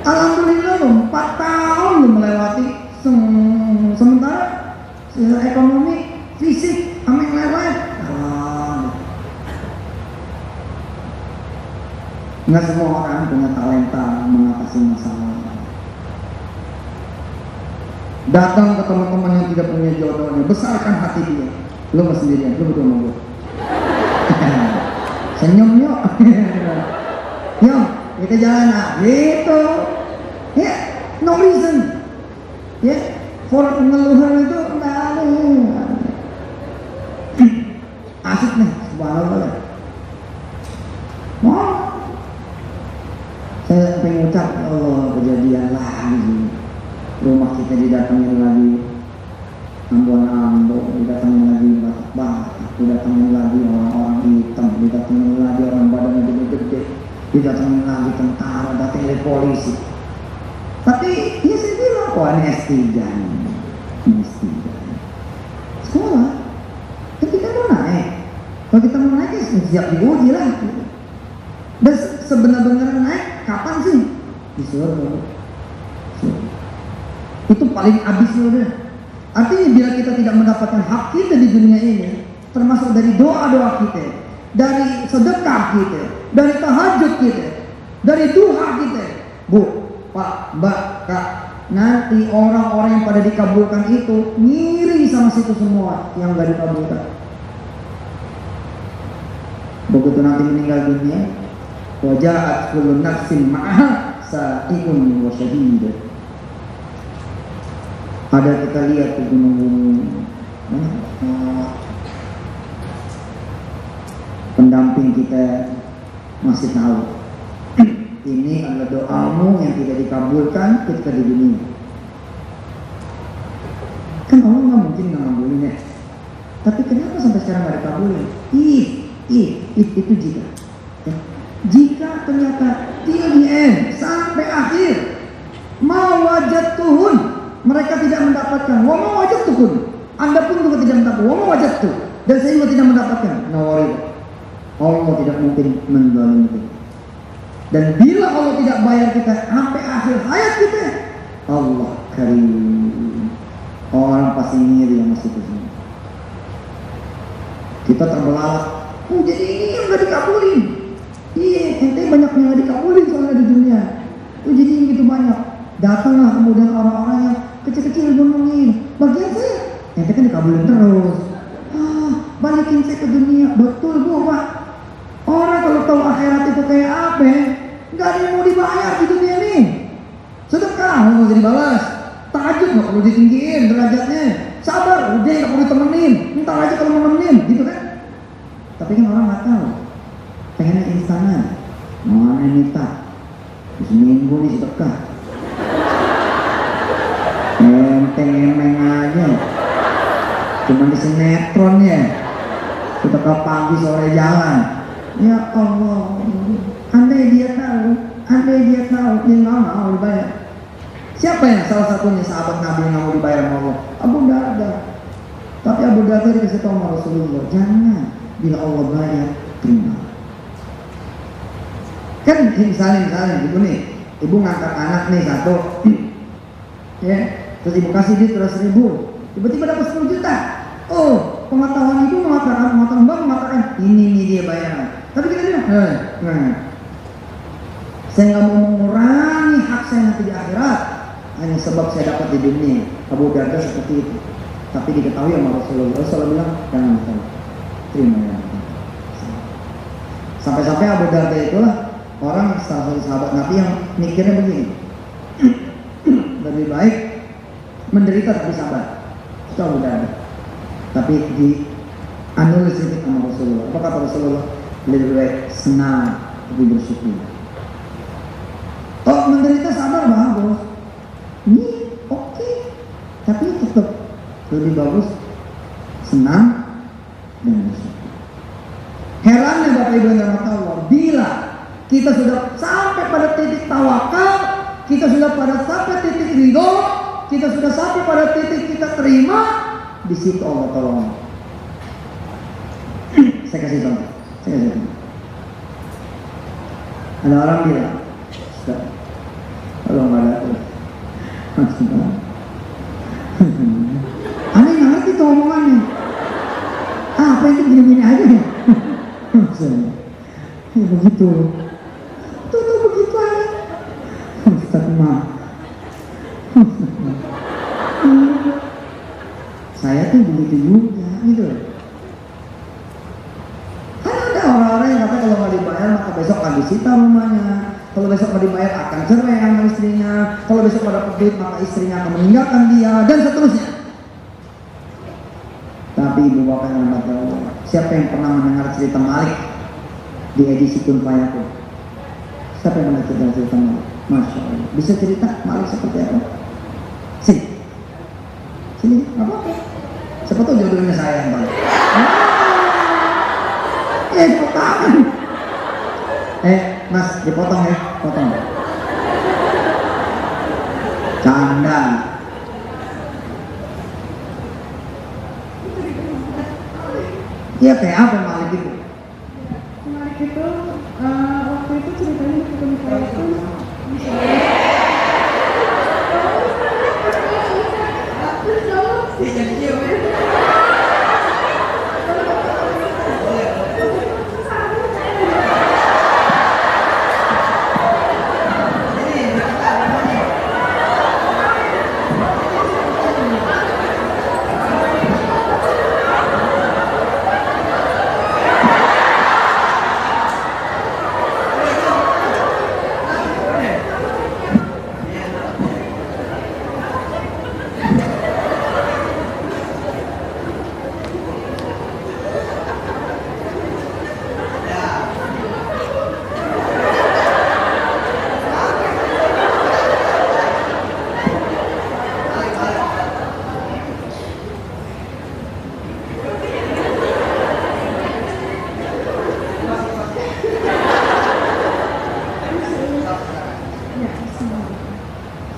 Alhamdulillah loh, 4 tahun loh melewati. Sementara ekonomi, fisik, amin lewat. Nggak semua orang punya talenta mengatasi masalah. Datang ke teman-teman yang tidak punya jodohnya, besarkan hati dia. Lu nggak sendirian, lu betul mau gue. Senyum yuk. Yuk, kita jalan gitu. Ya, no reason. Ya, for pengeluhan itu nggak ada. Asik nih, subhanallah. Mau? Saya pengen ucap, Allah kejadian lagi. Rumah kita didatengin lagi ambuan-ambo, didatengin lagi batak-batak, didatengin lagi orang-orang hitam, didatengin lagi orang badannya gede-gede, didatengin lagi tentara, datengin lagi polisi. Tapi ya saya bilang, wah ini S3 nih, ini S3 sekolah. Ketika mau naik, kalau kita mau naik ya siap diuji lah. Dan sebenar-benarnya naik kapan sih? Di surga. Itu paling abisnya udah. Artinya bila kita tidak mendapatkan hak kita di dunia ini, termasuk dari doa-doa kita, dari sedekah kita, dari tahajud kita, dari duha kita, Bu, Pak, Mbak, Kak, nanti orang-orang yang pada dikabulkan itu ngiri sama situ semua yang gak dikabulkan. Begitu nanti meninggal dunia, waja'at kullu nafsin ma'aha sa'iqun wa syahid. Ada kita lihat ke gunung-gunung, pendamping kita masih tahu ini adalah doamu yang tidak dikabulkan ketika di dunia. Kan Allah nggak mungkin nggak ngabulin ya. Tapi kenapa sampai sekarang nggak dikabulin? Itu jika. Jika ternyata till the end sampai akhir mau wajat Tuhun mereka tidak mendapatkan, wa mau wajat Tuhun Anda pun juga tidak mendapatkan, wa mau wajat tuh dan saya juga tidak mendapatkan. No worry, Allah tidak mungkin menzalimi. Dan bila Allah tidak bayar kita sampai akhir hayat kita, Allah karim, orang pasti ngiri yang masih kesini. Kita terbelalak, jadi ini yang gak dikabulin. Iya, ente banyak yang gak dikabulin soalnya di dunia. Jadi gitu banyak. Datanglah kemudian orang-orang yang kecil-kecil ngomongin, bagian saya, ente kan dikabulin terus. Balikin saya ke dunia. Betul Bu, Pak. Orang kalau tahu akhirat itu kayak apa, gak ada yang mau dibayar di dunia nih. Sedekah nggak mau dibalas, tahajud nggak perlu ditinggiin derajatnya, sabar udah nggak perlu ditemenin, ntar aja kalau mau nemenin, gitu kan. Tapi kan orang nggak tahu, pengennya instanan, mana minta seminggu nih sedekah, emeng aja, cuma di sinetron ya, sedekah pagi sore jalan. Ya Allah, andai dia tahu, dia nggak mau dibayar. Siapa yang salah satunya sahabat Nabi yang nggak mau dibayar sama Allah? Abu Darda. Tapi Abu Darda dikasih tahu sama Rasulullah, jangan, bila Allah bayar, terima. Kan misalnya ibu nih, ibu ngangkat anak nih satu, ya, terus ibu kasih dia 100.000, tiba-tiba dapat 10 juta. Oh, pengetahuan ibu mengatakan, pengetahuan mbak mengatakan, ini nih dia bayaran. Tapi kita bilang, saya nggak mau mengurangi hak saya nanti di akhirat hanya sebab saya dapat di dunia. Abu Darda seperti itu. Tapi diketahui sama Rasulullah. Rasulullah bilang, jangan tahu, terima ya. Sampai-sampai Abu Darda itulah orang salah satu sahabat Nabi yang mikirnya begini, lebih baik menderita tapi sabar. Itu Abu Darda. Tapi di anulis sedikit sama Rasulullah. Apa kata Rasulullah? Lebih baik senang tapi bersyukur. Oh, menderita sabar bagus. Ini oke. Tapi tetap lebih bagus senang dan bersyukur. Herannya Bapak Ibu yang dirahmati Allah, apabila kita sudah sampai pada titik tawakal, kita sudah sampai titik ridho, kita sudah sampai pada titik kita terima, di situ Allah tolong. Saya kasih contoh. Ada orang bilang, kalau nggak ada tuh, aneh nggak ngerti tuh omongannya. Apa itu gini-gini aja ya? Ya begitu. Tuh begitu aja. Ustaz mah. Saya tuh begitu juga gitu. Kan ada orang-orang yang kata kalau nggak dibayar maka besok akan disita rumahnya. Kalau besok nggak dibayar akan cerai sama istrinya. Kalau besok nggak dapat duit maka istrinya akan meninggalkan dia dan seterusnya. Tapi ibu bapak yang hormat Allah, siapa yang pernah mendengar cerita Malik di edisi Kun Fayakun? Siapa yang pernah cerita Malik? Masya Allah. Bisa cerita Malik seperti apa? Sini, apa-apa. Siapa tahu jodohnya saya yang balik. Potongan. Mas, dipotong ya, potong. Canda. Iya kayak apa Malik itu? Malik itu waktu itu ceritanya di Kun Fayakun.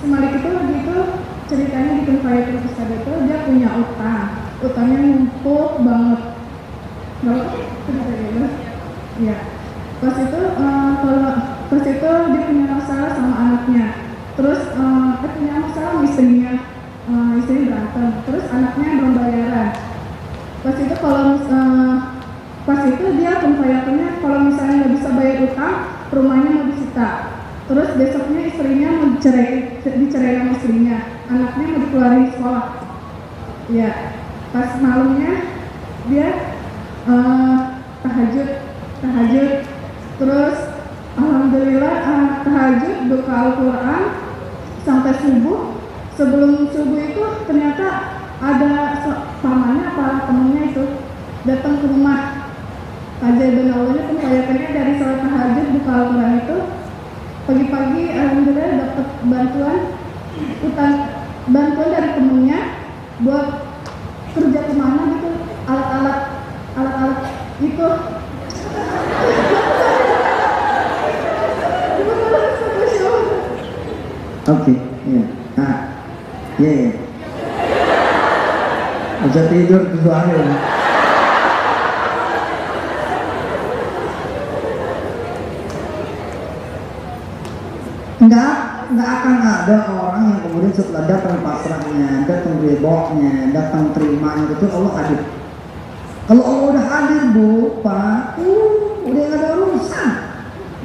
Malik itu lagi itu ceritanya di Kun Fayakun Ustaz itu dia punya utangnya numpuk banget. Kalau cerita gitu, ya. Pas itu dia punya masalah sama anaknya. Terus punya masalah sama istrinya, istrinya berantem. Terus anaknya belum bayaran. Pas itu dia Kun Fayakunnya kalau misalnya nggak bisa bayar utang, rumahnya mau disita. Terus besoknya istrinya mau dicerai sama istrinya, anaknya mau dikeluarin sekolah. Ya, pas malamnya dia tahajud, terus alhamdulillah tahajud buka Al-Quran sampai subuh. Sebelum subuh itu ternyata ada pamannya apa temennya itu datang ke rumah. Keajaiban Allahnya pun kelihatannya dari sholat tahajud buka Al-Quran itu pagi-pagi alhamdulillah dapat bantuan dari temennya buat kerja kemana gitu, alat-alat itu. Oke, iya. Nah, iya. Bisa tidur ke suara. Enggak akan ada orang yang kemudian setelah datang pasrahnya, datang ridhonya, datang terimanya itu Allah hadir. Kalau Allah udah hadir Bu, Pak, udah nggak ada urusan.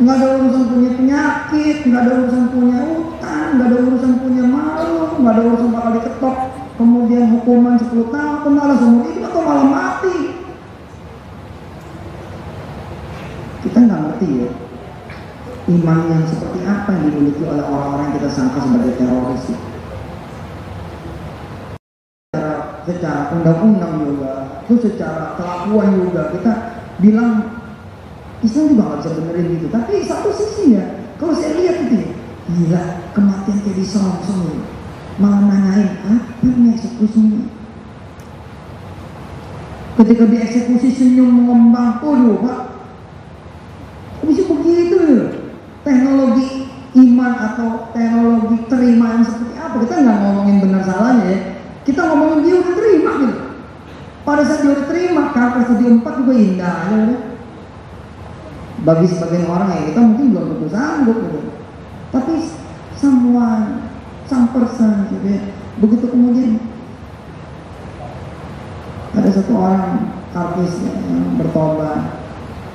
Nggak ada urusan punya penyakit, nggak ada urusan punya utang, nggak ada urusan punya malu, nggak ada urusan bakal diketok kemudian hukuman 10 tahun, malah seumur hidup atau malah mati. Kita nggak ngerti ya iman yang seperti apa yang dimiliki oleh orang-orang yang kita sangka sebagai teroris. Secara undang-undang juga, terus secara kelakuan juga kita bilang Islam juga nggak bisa benerin gitu. Tapi satu sisi ya, kalau saya lihat itu ya, gila kematian kayak di Song malah nanyain apa nih eksekusinya. Ketika dieksekusi senyum mengembang, Pak, bisa kemajuan atau teknologi terima yang seperti apa. Kita nggak ngomongin benar salahnya ya. Kita ngomongin dia udah terima gitu. Pada saat dia udah terima, kanker stadium 4 juga indah aja udah. Bagi sebagian orang ya kita mungkin belum tentu sanggup gitu. Tapi semua sang person gitu ya. Begitu kemudian ada satu orang artis yang bertobat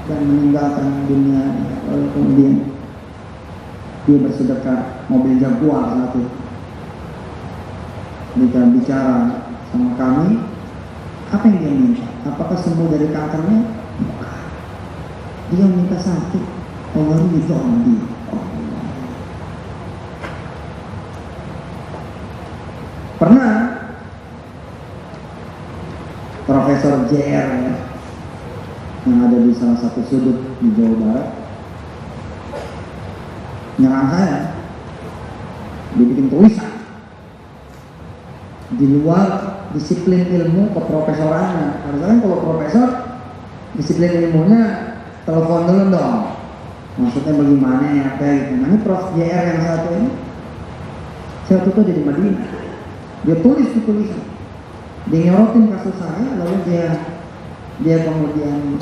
dan meninggalkan dunia, lalu kemudian dia bersedekah mobil Jaguar satu. Dia bicara sama kami, apa yang dia minta? Apakah sembuh dari kankernya? Bukan. Dia minta sakit. Allah ridho sama dia. Pernah Profesor JR ya, yang ada di salah satu sudut di Jawa Barat nyerang saya. Dia bikin tulisan di luar disiplin ilmu keprofesorannya. Harusnya kan kalau profesor disiplin ilmunya telepon dulu dong, maksudnya bagaimana ya kayak gitu. Nah ini Prof JR yang satu ini, saya tuh di Madinah, dia tulis di tulisan, dia nyorotin kasus saya, lalu dia kemudian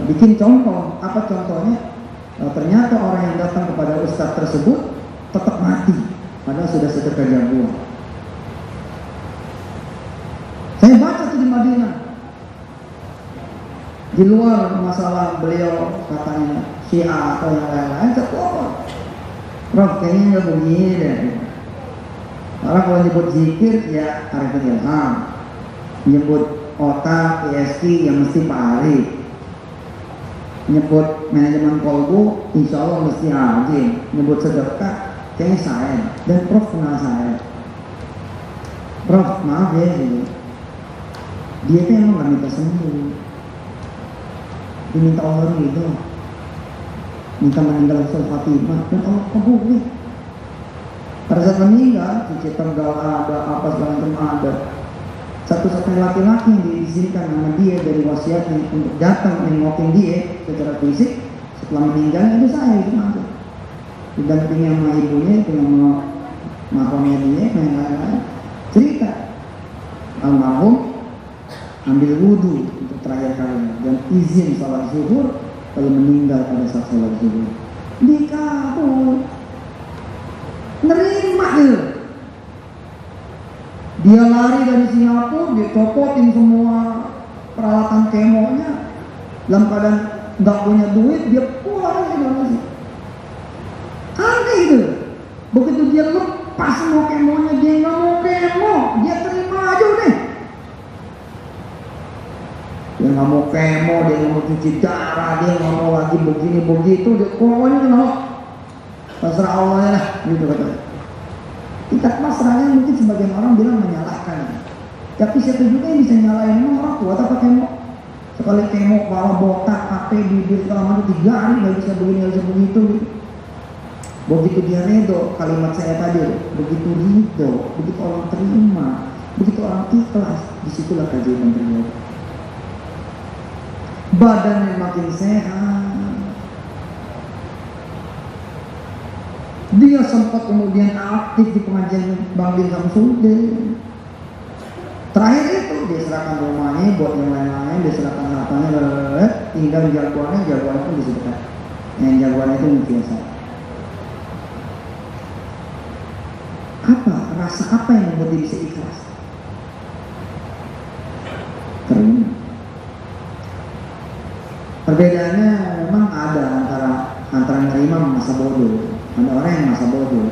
bikin contoh. Apa contohnya? Ternyata orang yang datang kepada ustadz tersebut tetap mati padahal sudah sedekah Jaguar. Saya baca tuh di Madinah, di luar masalah beliau katanya Syiah atau yang lain-lain, saya Prof kayaknya nggak begini deh. Orang kalau nyebut zikir ya Arifin Ilham, nyebut otak ESG yang mesti Pak Arif, nyebut manajemen kolbu insya Allah mesti Haji, nyebut sedekah kayaknya saya dan Prof kenal saya. Prof maaf ya gitu. Dia tuh emang gak minta sembuh, dia minta Allah gitu, minta meninggal Ustaz Fatimah dan Allah kabulin. Pada saat meninggal cuci tenggal ada, apa segala macam ada. Satu-satunya laki-laki yang diizinkan sama dia dari wasiatnya untuk datang menengokin dia secara fisik setelah meninggal itu saya, itu aja. Didampingi sama ibunya, dengan mahramnya dia, yang lain-lain. Cerita almarhum ambil wudhu untuk terakhir kali dan izin salat zuhur, lalu meninggal pada saat salat zuhur. Dikabul, nerima dia. Dia lari dari Singapura, dia copotin semua peralatan kemonya. Dalam keadaan nggak punya duit, dia pulang ke Indonesia. Aneh itu. Begitu dia lepas semua kemonya, dia nggak mau kemo, dia terima aja deh. Dia nggak mau kemo, dia nggak mau cuci darah, dia nggak mau lagi begini begitu, dia pokoknya nggak. Pasrah Allah lah, gitu katanya. Tingkat pasrahnya mungkin sebagian orang bilang menyalahkan, tapi siapa juga yang bisa nyalain? Emang orang kuat apa kemo? Sekali kemo kepala botak, HP, bibir segala macam 3 hari nggak bisa begini, nggak bisa begitu. Begitu dia ridho, kalimat saya tadi, begitu ridho, begitu orang terima, begitu orang ikhlas, disitulah keajaiban terjadi. Badannya makin sehat. Dia sempat kemudian aktif di pengajian Bang Bin Samsudin. Terakhir itu dia serahkan rumahnya buat yang lain-lain, dia serahkan hartanya, tinggal jagoannya pun disedekahkan. Yang jagoannya itu biasa. Apa rasa apa yang membuat dia bisa ikhlas? Terima. Perbedaannya memang ada antara nerima sama masa bodoh. Ada orang yang masa bodoh,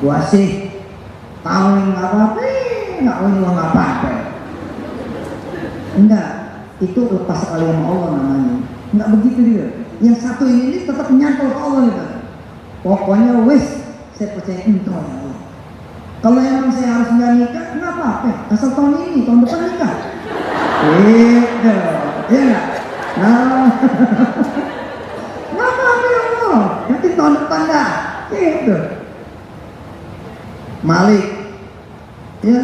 gua sih tahu yang nggak apa-apa, nggak tahu juga nggak apa-apa. Enggak, itu lepas sekali sama Allah namanya. Enggak begitu dia. Yang satu ini tetap nyantol ke Allah gitu. Pokoknya wes, saya percaya itu Allah. Kalau emang saya harus nggak nikah, nggak apa-apa. Asal tahun ini, tahun depan nikah. Gitu, ya nggak? Nah, nggak apa-apa ya Allah. Nanti tahun depan dah. Gitu. Malik, ya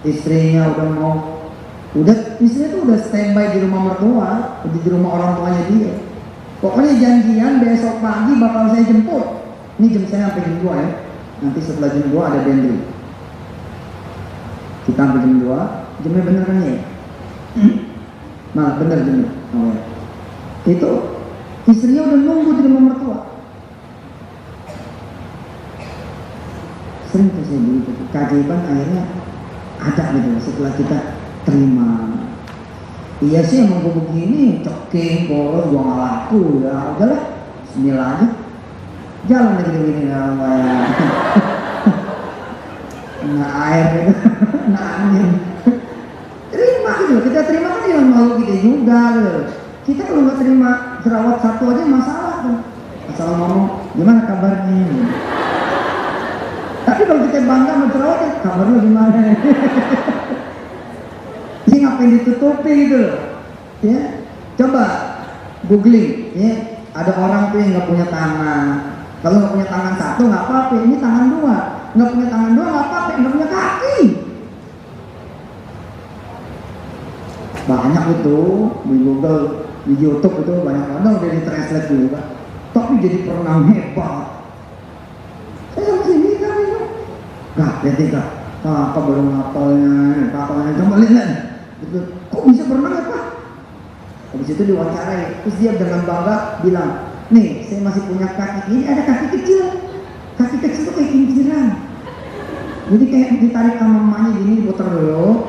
istrinya istrinya tuh udah standby di rumah mertua, di rumah orang tuanya dia. Pokoknya janjian besok pagi bakal saya jemput. Ini jam saya sampai jam 2 ya. Nanti setelah jam 2 ada bandri. Kita sampai jam 2. Jamnya bener kan ya? Nah bener jamnya. Oh, ya. Itu istrinya udah nunggu di rumah mertua. Sering terjadi begitu. Keajaiban akhirnya ada gitu setelah kita terima. Iya sih emang gue begini, coking, bolos, gue gak laku ya udahlah, bismillah aja. Jalan lagi begini namanya. Nah air gitu, nah angin. Terima gitu, kita terima kan yang malu kita juga gitu. Kita kalau nggak terima jerawat satu aja masalah tuh. Asal ngomong gimana kabarnya. Tapi kalau kita bangga sama jerawat, ya, kabarnya gimana? Ini ngapain ditutupi gitu loh. Ya, coba googling, ya. Ada orang tuh yang nggak punya tangan. Kalau nggak punya tangan satu nggak apa-apa, ini tangan dua. Nggak punya tangan dua nggak apa-apa, nggak punya kaki. Banyak itu di Google, di YouTube itu banyak orang udah ditranslate juga. Tapi jadi perenang hebat. Saya sini kan itu. Gak, lihat ya kak. Kakak baru ngapalnya, kakaknya coba lihat. Gitu. Kok bisa berenang ya pak? Habis itu diwawancarai, terus dia dengan bangga bilang, nih saya masih punya kaki, ini ada kaki kecil. Kaki kecil itu kayak kinciran. Jadi kayak ditarik sama mamanya gini, puter dulu,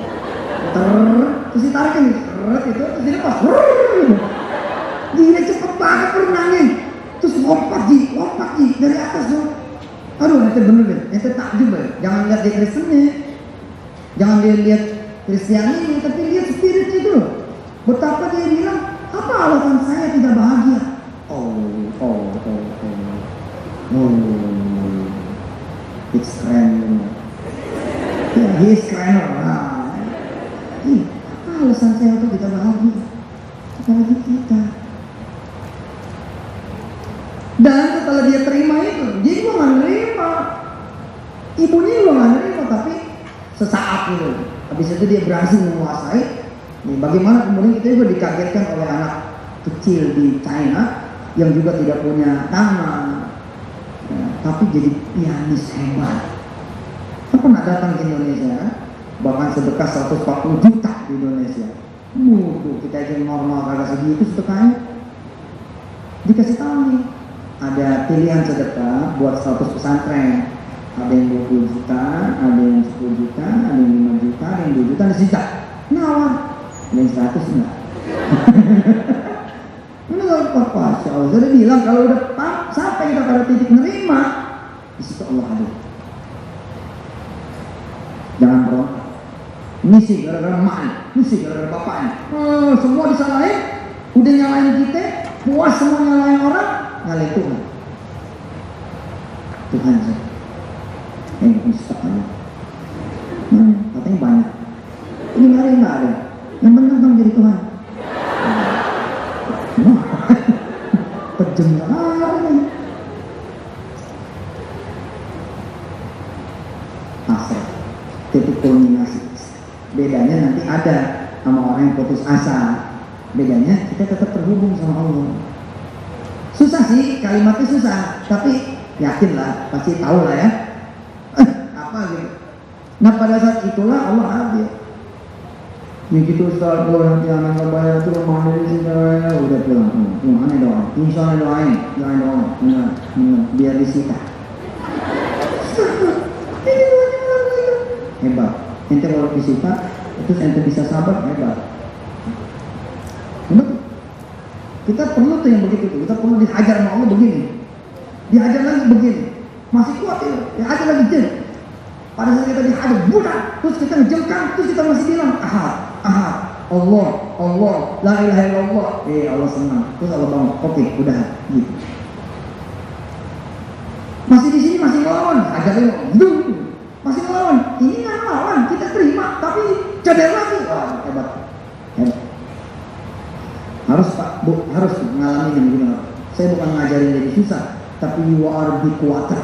puter, terus ditarik ini, itu, terus dilepas. Gila cepet banget berenangnya. Terus lompat ji dari atas tuh. Aduh, nanti bener deh, nanti takjub ya. Jangan lihat dia Kristennya, jangan dia lihat Kristiani, tapi lihat spiritnya itu. Betapa dia bilang, apa alasan saya tidak bahagia? It's keren. Ya, he's keren. Nah, apa alasan saya untuk tidak bahagia? Apalagi kita. Dan setelah dia terima itu, dia juga nggak nerima. Ibunya juga nggak nerima, tapi sesaat itu. Habis itu dia berhasil menguasai. Nih, bagaimana kemudian kita juga dikagetkan oleh anak kecil di China yang juga tidak punya tangan, ya, tapi jadi pianis hebat. Saya pernah datang ke Indonesia, bahkan sedekah 140 juta di Indonesia. Kita aja normal kagak segitu sedekahnya. Dikasih tahu nih, ada pilihan sedekah buat 100 pesantren. Ada yang 20 juta, ada yang 10 juta, ada yang 5 juta, ada yang 2 juta, ada sisa. Nawar, ada yang 100 enggak. Ini apa? Masya Allah, saya bilang kalau udah sampai kita pada titik menerima, di situ Allah ada. Jangan berontak. Ini sih gara-gara emaknya, ini sih gara-gara bapaknya. Semua disalahin, udah nyalain kita, puas semua nyalain orang, nyalain Tuhan. Tuhan sih. Mustaq aja. Katanya banyak. Ini nggak ada. Yang benar dong jadi Tuhan. Penjelasan. Hasrat. Titik kulminasi. Bedanya nanti ada sama orang yang putus asa. Bedanya kita tetap terhubung sama Allah. Susah sih, kalimatnya susah. Tapi yakinlah, pasti tahu lah ya. Apa gitu. Nah pada saat itulah Allah hadir. Ya gitu Ustaz, kalau nanti anak nggak bayar itu rumah dari sini udah pulang. Aneh doang. Insya Allah doain, jangan doang. Biar disita. Hebat. Ente kalau disita, terus ente bisa sabar, hebat. Betul. Kita perlu tuh yang begitu tuh. Kita perlu dihajar sama Allah begini. Dihajar lagi begini. Masih kuat ya. Dihajar lagi jen. Pada saat kita dihajar, budak. Terus kita ngejengkang, terus kita masih bilang, ahad, Allah, la ilaha illallah. Allah senang. Terus Allah bangun, oke, udah, gitu. Masih di sini masih ngelawan, ajarin, masih ngelawan. Ini nggak ngelawan, kita terima, tapi cadel lagi. Wah, hebat. Harus Pak, Bu, harus mengalami yang begini. Saya bukan ngajarin jadi susah, tapi you are be kuater.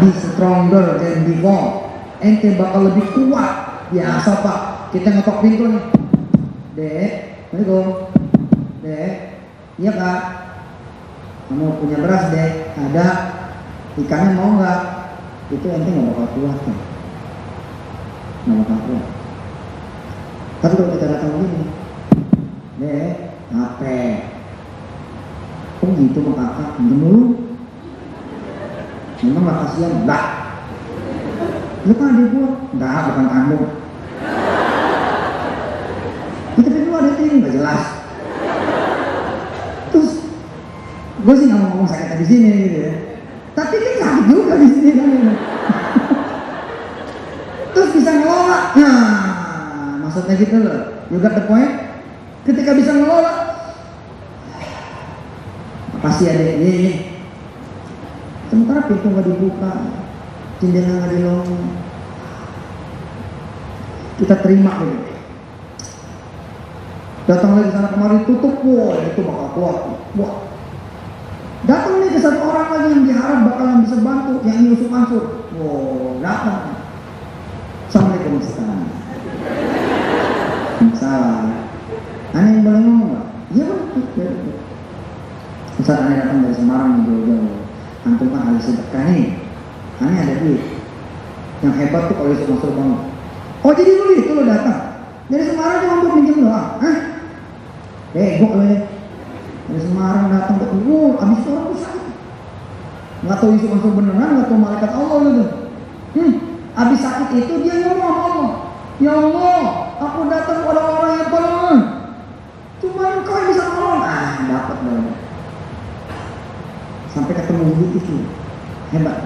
Be stronger than before. Ente bakal lebih kuat. Biasa Pak, kita ngetok pintu nih. Dek, Assalamualaikum. Dek, iya Kak. kamu punya beras deh, ada ikannya mau nggak? Itu ente nggak bakal kuat kan? Nggak bakal kuat. Tapi kalau kita datang gini, deh, apa? Oh gitu mah kakak, dulu. Memang nggak kasihan, enggak. Lu kan adik gua, enggak, bukan kamu. Kita berdua ada tim, nggak jelas. Terus, gue sih nggak mau ngomong sakit di sini gitu ya. Tapi kan sakit juga di sini kan. Terus bisa ngelola, nah maksudnya gitu loh. You got the point? Ketika bisa ngelola, makasih adek ini. Sementara pintu nggak dibuka, jendela nggak dilongong, kita terima gitu. Datang lagi sana kemari tutup, wah itu bakal kuat. Wah, datang nih ke satu orang lagi yang diharap bakalan bisa bantu, yang nyusup masuk. Wow, datang. Assalamualaikum sekarang. Salah. Aneh yang boleh ngomong nggak? Iya benar. Saat aneh datang dari Semarang nih jauh-jauh. Antum kan harus sedekah nih. Aneh ada duit. Yang hebat tuh kalau masuk banget. Oh jadi dulu itu lo datang dari Semarang cuma untuk pinjam doang? Hah? Gue lo ya. Dari Semarang datang ke abis itu orang tuh sakit. Nggak tahu isu masuk beneran, nggak tahu malaikat Allah gitu. Abis sakit itu dia ngomong sama Allah. Ya Allah, aku datang kepada orang yang tolong. Cuma engkau yang bisa tolong. Dapat dong. Sampai ketemu itu hebat.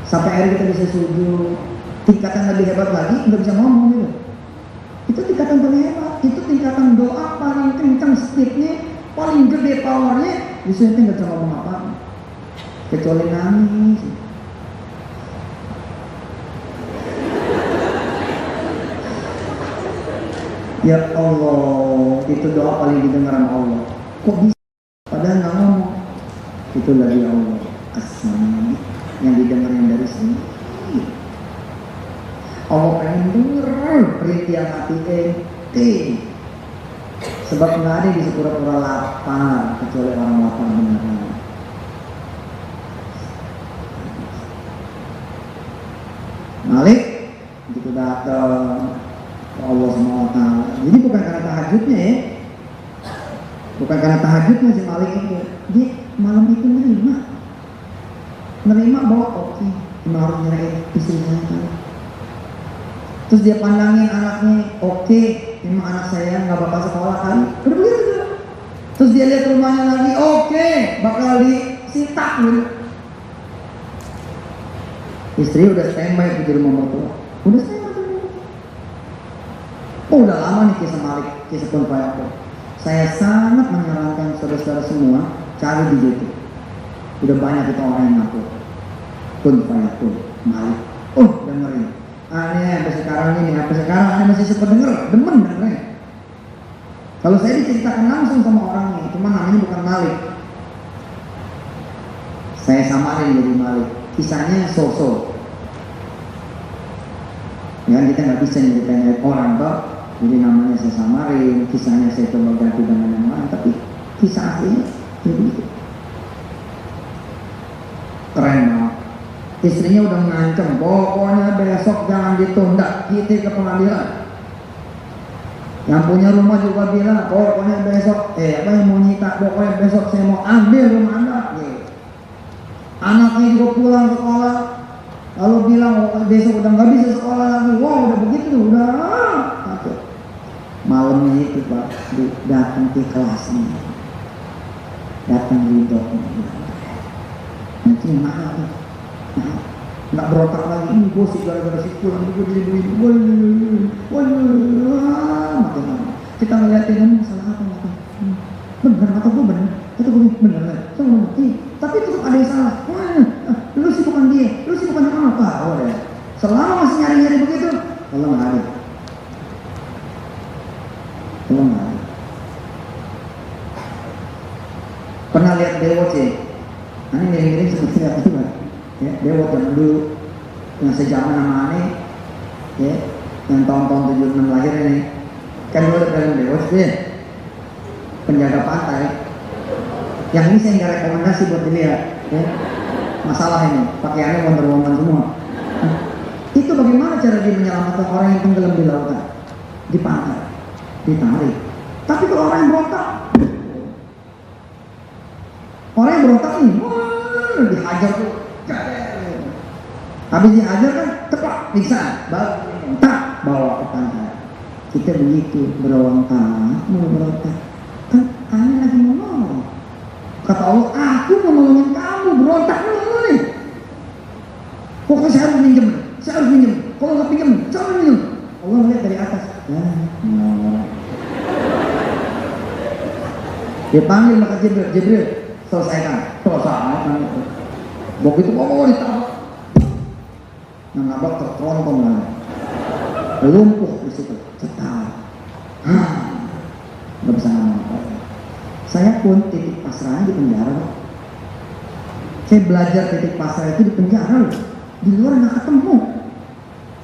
Sampai akhirnya kita bisa sujud. Tingkatan lebih hebat lagi, nggak bisa ngomong gitu. Itu tingkatan paling hebat. Itu tingkatan doa paling kencang speednya, paling gede powernya. Bisa itu nggak bisa ngomong apa, kecuali nangis. Ya Allah, itu doa paling didengar sama Allah. Kok bisa? Padahal nggak ngomong. Itulah ya Allah, asli yang didengarnya dari sini. Allah pengen denger rintihan hati ente. Sebab nggak ada di sepura-pura lapar kecuali orang lapar beneran. Malik begitu datang ke Allah SWT. Jadi bukan karena tahajudnya ya, bukan karena tahajudnya si Malik itu. Dia malam itu nerima bahwa oke, harus nyerahin istrinya itu. Terus dia pandangin anaknya, oke, memang anak saya nggak bakal sekolah kali. Udah begitu. Terus dia lihat rumahnya lagi, oke, bakal disita gitu. Istri udah standby di rumah mertua, udah standby. Oh udah lama nih kisah Malik, kisah Kun Fayakun. Saya sangat menyarankan saudara-saudara semua cari di YouTube. Udah banyak itu orang yang ngaku Kun Fayakun, Malik. Oh dengerin. Aneh sampai sekarang ini, sampai sekarang aneh masih sempat denger, demen dengerin. Kalau saya diceritakan langsung sama orangnya, itu mah namanya bukan Malik. Saya samarin jadi Malik. Kisahnya so-so. Ya kita nggak bisa nyeritain orang toh. Jadi namanya saya samarin, kisahnya saya coba ganti dengan yang lain, tapi kisah aslinya begitu. Keren banget. Istrinya udah ngancem, pokoknya besok jangan ditunda, kita ke pengadilan. Yang punya rumah juga bilang, pokoknya besok, apa yang mau nyita, pokoknya besok saya mau ambil rumah Anda. Anaknya juga pulang sekolah, lalu bilang besok udah nggak bisa sekolah lagi. Wow, udah begitu, udah. Malamnya itu Pak, datang ke kelasnya, datang ridho. Nanti mahal, nggak berotak lagi. Ini gosip gara-gara si pulang juga dibeli. Makin lama kita ngeliatin ini salah apa nggak? Bener atau gue bener? Itu gue bener lah. Tapi tetap ada yang salah. Lu sih bukan dia, lu sih bukan kamu. Oh deh. Selama masih nyari-nyari begitu, Allah nggak ada. Allah nggak ada. Pernah lihat Dewot sih? Ini miring-miring seperti apa tuh kan? Ya, Dewot yang dulu yang sejaman sama aneh, ya, yang tahun-tahun 76 lahir ini, kan dulu ada film Dewot sih, penjaga pantai. Yang ini saya nggak rekomendasi buat dilihat, ya. Masalah ini, pakaiannya Wonder Woman semua. Itu bagaimana cara dia menyelamatkan orang yang tenggelam di lautan, di pantai, ditarik. Tapi kalau orang yang berontak ini, dihajar tuh, habis dihajar kan, tepak, pingsan, bawa ke pantai. Kita begitu berontak, kan aneh lagi mau ngomong. Kata Allah, aku mau nolongin kamu, berontak dulu nih. Pokoknya saya harus minjem. Kalau nggak pinjam, jangan minjem. Allah melihat dari atas. Dia panggil maka Jibril, selesaikan. Begitu ditabrak. Yang nabrak tertronton lah. Lumpuh di situ, cetar. Nggak bisa ngomong. Saya pun titik pasrahnya di penjara. Saya belajar titik pasrah itu di penjara. Di luar nggak ketemu.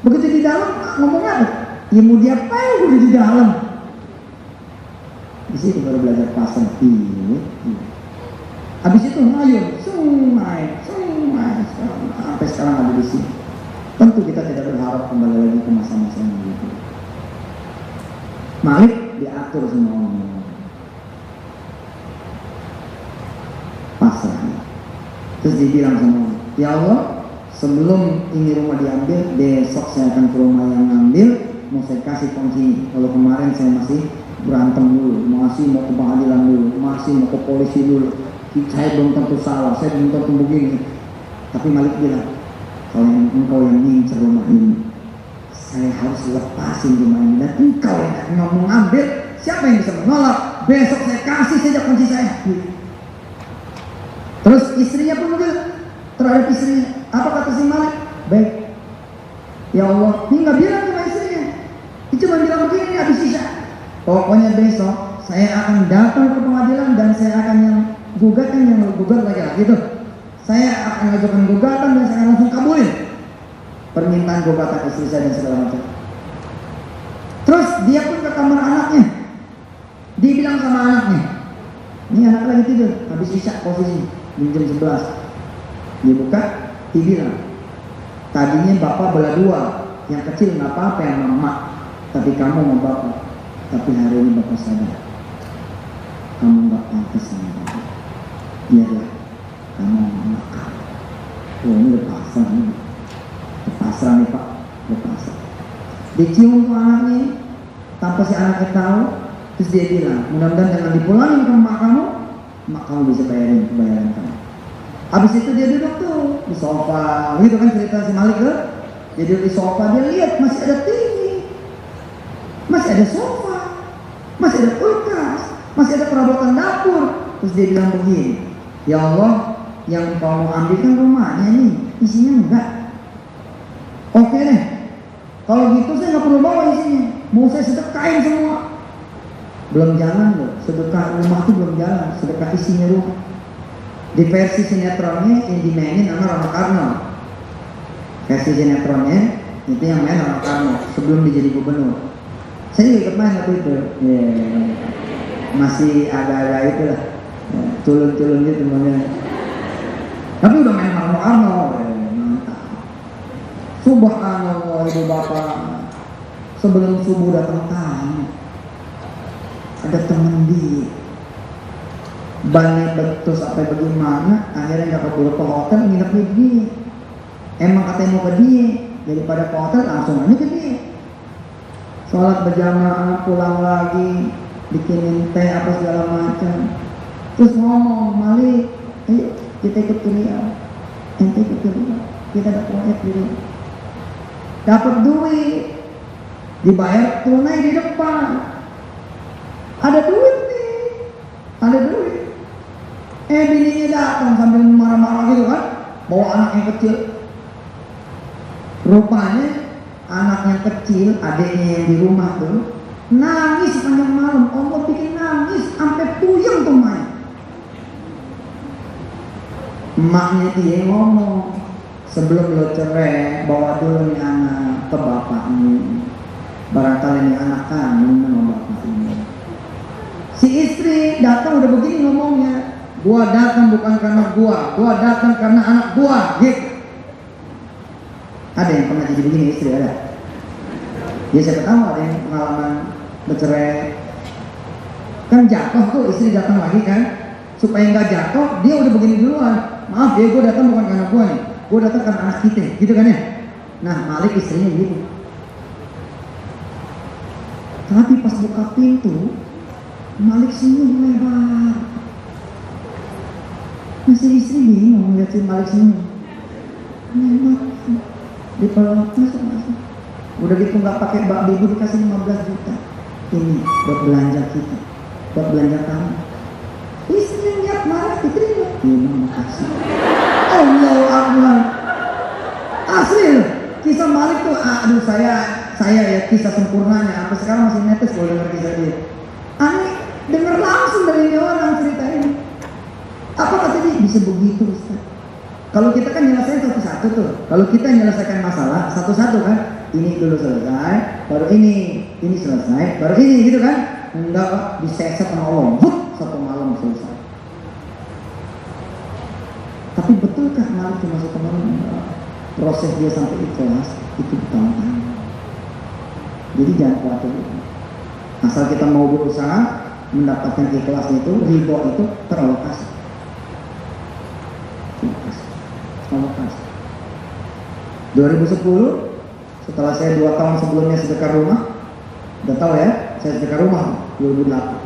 Begitu di dalam ngomong apa? Ya mau diapain gue di dalam? Di situ baru belajar pasrah. Habis itu ngayun, sungai, sampai sekarang ada di sini. Tentu kita tidak berharap kembali lagi ke masa-masa yang begitu. Malik diatur semua orang. Pasrah. Terus dibilang sama Allah, ya Allah, sebelum ini rumah diambil, besok saya akan ke rumah yang ngambil, mau saya kasih kunci. Kalau kemarin saya masih berantem dulu, masih mau ke pengadilan dulu, masih mau ke polisi dulu. Saya belum tentu salah, saya belum tentu begini. Tapi Malik bilang, kalau engkau yang ngincer rumah ini, saya harus lepasin rumah ini. Dan engkau yang mau ngambil, siapa yang bisa menolak? Besok saya kasih saja kunci saya. Terus istrinya pun begitu, terhadap istrinya. Apa kata si Malik? Baik, ya Allah, ini nggak bilang sama istrinya. Dia cuma bilang begini habis isya. Pokoknya besok saya akan datang ke pengadilan dan saya akan yang gugatan yang gugat lagi gitu. Saya akan mengajukan gugatan dan saya akan langsung kabulin permintaan gugatan istri saya dan segala macam. Terus dia pun ke kamar anaknya. Dia bilang sama anaknya, ini anak lagi tidur, habis isya posisi di jam 11. Dia buka, dia bilang, tadinya bapak belah dua, yang kecil nggak apa-apa yang mama, tapi kamu mau bapak. Tapi hari ini bapak sadar, kamu nggak pantas sama bapak. Biarlah kamu makan. Oh ini lepasrah nih, lepasrah nih pak, lepasrah. Dicium ke anaknya, tanpa si anaknya tahu. Terus dia bilang, mudah-mudahan jangan dipulangin ke mak kamu bisa bayarin kebayaran kamu. Habis itu dia duduk tuh di sofa, gitu kan cerita si Malik tuh. Dia duduk di sofa, dia lihat masih ada TV, masih ada sofa, masih ada kulkas, masih ada perabotan dapur. Terus dia bilang begini, ya Allah, yang kau mau ambil kan rumahnya nih, isinya enggak. Oke deh, kalau gitu saya nggak perlu bawa isinya, mau saya sedekahin semua. Belum jalan loh, sedekah rumah itu belum jalan, sedekah isinya rumah. Di versi sinetronnya yang dimainin sama Rama Karno. Versi sinetronnya itu yang main Rama Karno sebelum dia jadi gubernur. Saya juga ikut main waktu itu, masih agak-agak itu lah, culun-culun gitu semuanya. Tapi udah main Rama Karno, mantap. Subhanallah ibu bapak, sebelum subuh datang tamu. Ada temen dia banyak betul sampai bagaimana akhirnya gak keburu ke hotel nginep di dia. Emang katanya mau ke dia, daripada ke hotel langsung aja ke dia. Sholat berjamaah, pulang lagi, bikinin teh apa segala macam. Terus ngomong, Malik, ayo kita ikut kuliah, ente ikut kuliah, kita ada proyek dulu. Dapat duit, dibayar tunai di depan. Ada duit nih, ada duit. Bininya datang sambil marah-marah gitu kan, bawa anak yang kecil. Rupanya anak yang kecil, adiknya yang di rumah tuh, nangis sepanjang malam. Allah bikin nangis, sampai puyeng tuh main. Emaknya dia ngomong, sebelum lo cerai, bawa dulu nih anak ke bapakmu. Barangkali nih anak kangen sama bapaknya. Si istri datang udah begini ngomongnya, Gua datang bukan karena gua datang karena anak gua, gitu. Ada yang pernah jadi begini istri, ada? Ya siapa tahu ada yang pengalaman bercerai. Kan jatuh tuh istri datang lagi kan, supaya nggak jatuh dia udah begini duluan. Maaf ya, gua datang bukan karena gua nih, gua datang karena anak kita, gitu kan ya? Nah Malik istrinya gitu. Tapi pas buka pintu, Malik senyum lebar. Masih istri bingung lihat si Malik senyum. Lebar. Dipeluk masuk. Udah gitu nggak pakai bak bibu dikasih 15 juta. Ini buat belanja kita, buat belanja kamu. Istri lihat Malik diterima. Terima kasih. Allah Akbar. Asli loh. Kisah Malik tuh, aduh saya ya kisah sempurnanya. Sampai sekarang masih netes kalau denger kisah dia. Aneh, denger langsung dari ini orang cerita ini. Apa kata dia? Bisa begitu Ustaz. Kalau kita kan nyelesain satu-satu tuh. Kalau kita nyelesaikan masalah satu-satu kan, ini dulu selesai, baru ini selesai, baru ini gitu kan? Enggak Pak, diseset sama Allah. Satu malam selesai. Tapi betulkah Malik cuma satu malam? Proses dia sampai ikhlas itu bertahun-tahun. Jadi jangan khawatir. Asal kita mau berusaha mendapatkan ikhlas itu, ridho itu teralokasi. Alokasi. 2010 setelah saya 2 tahun sebelumnya sedekah rumah, udah tahu ya, saya sedekah rumah 2008.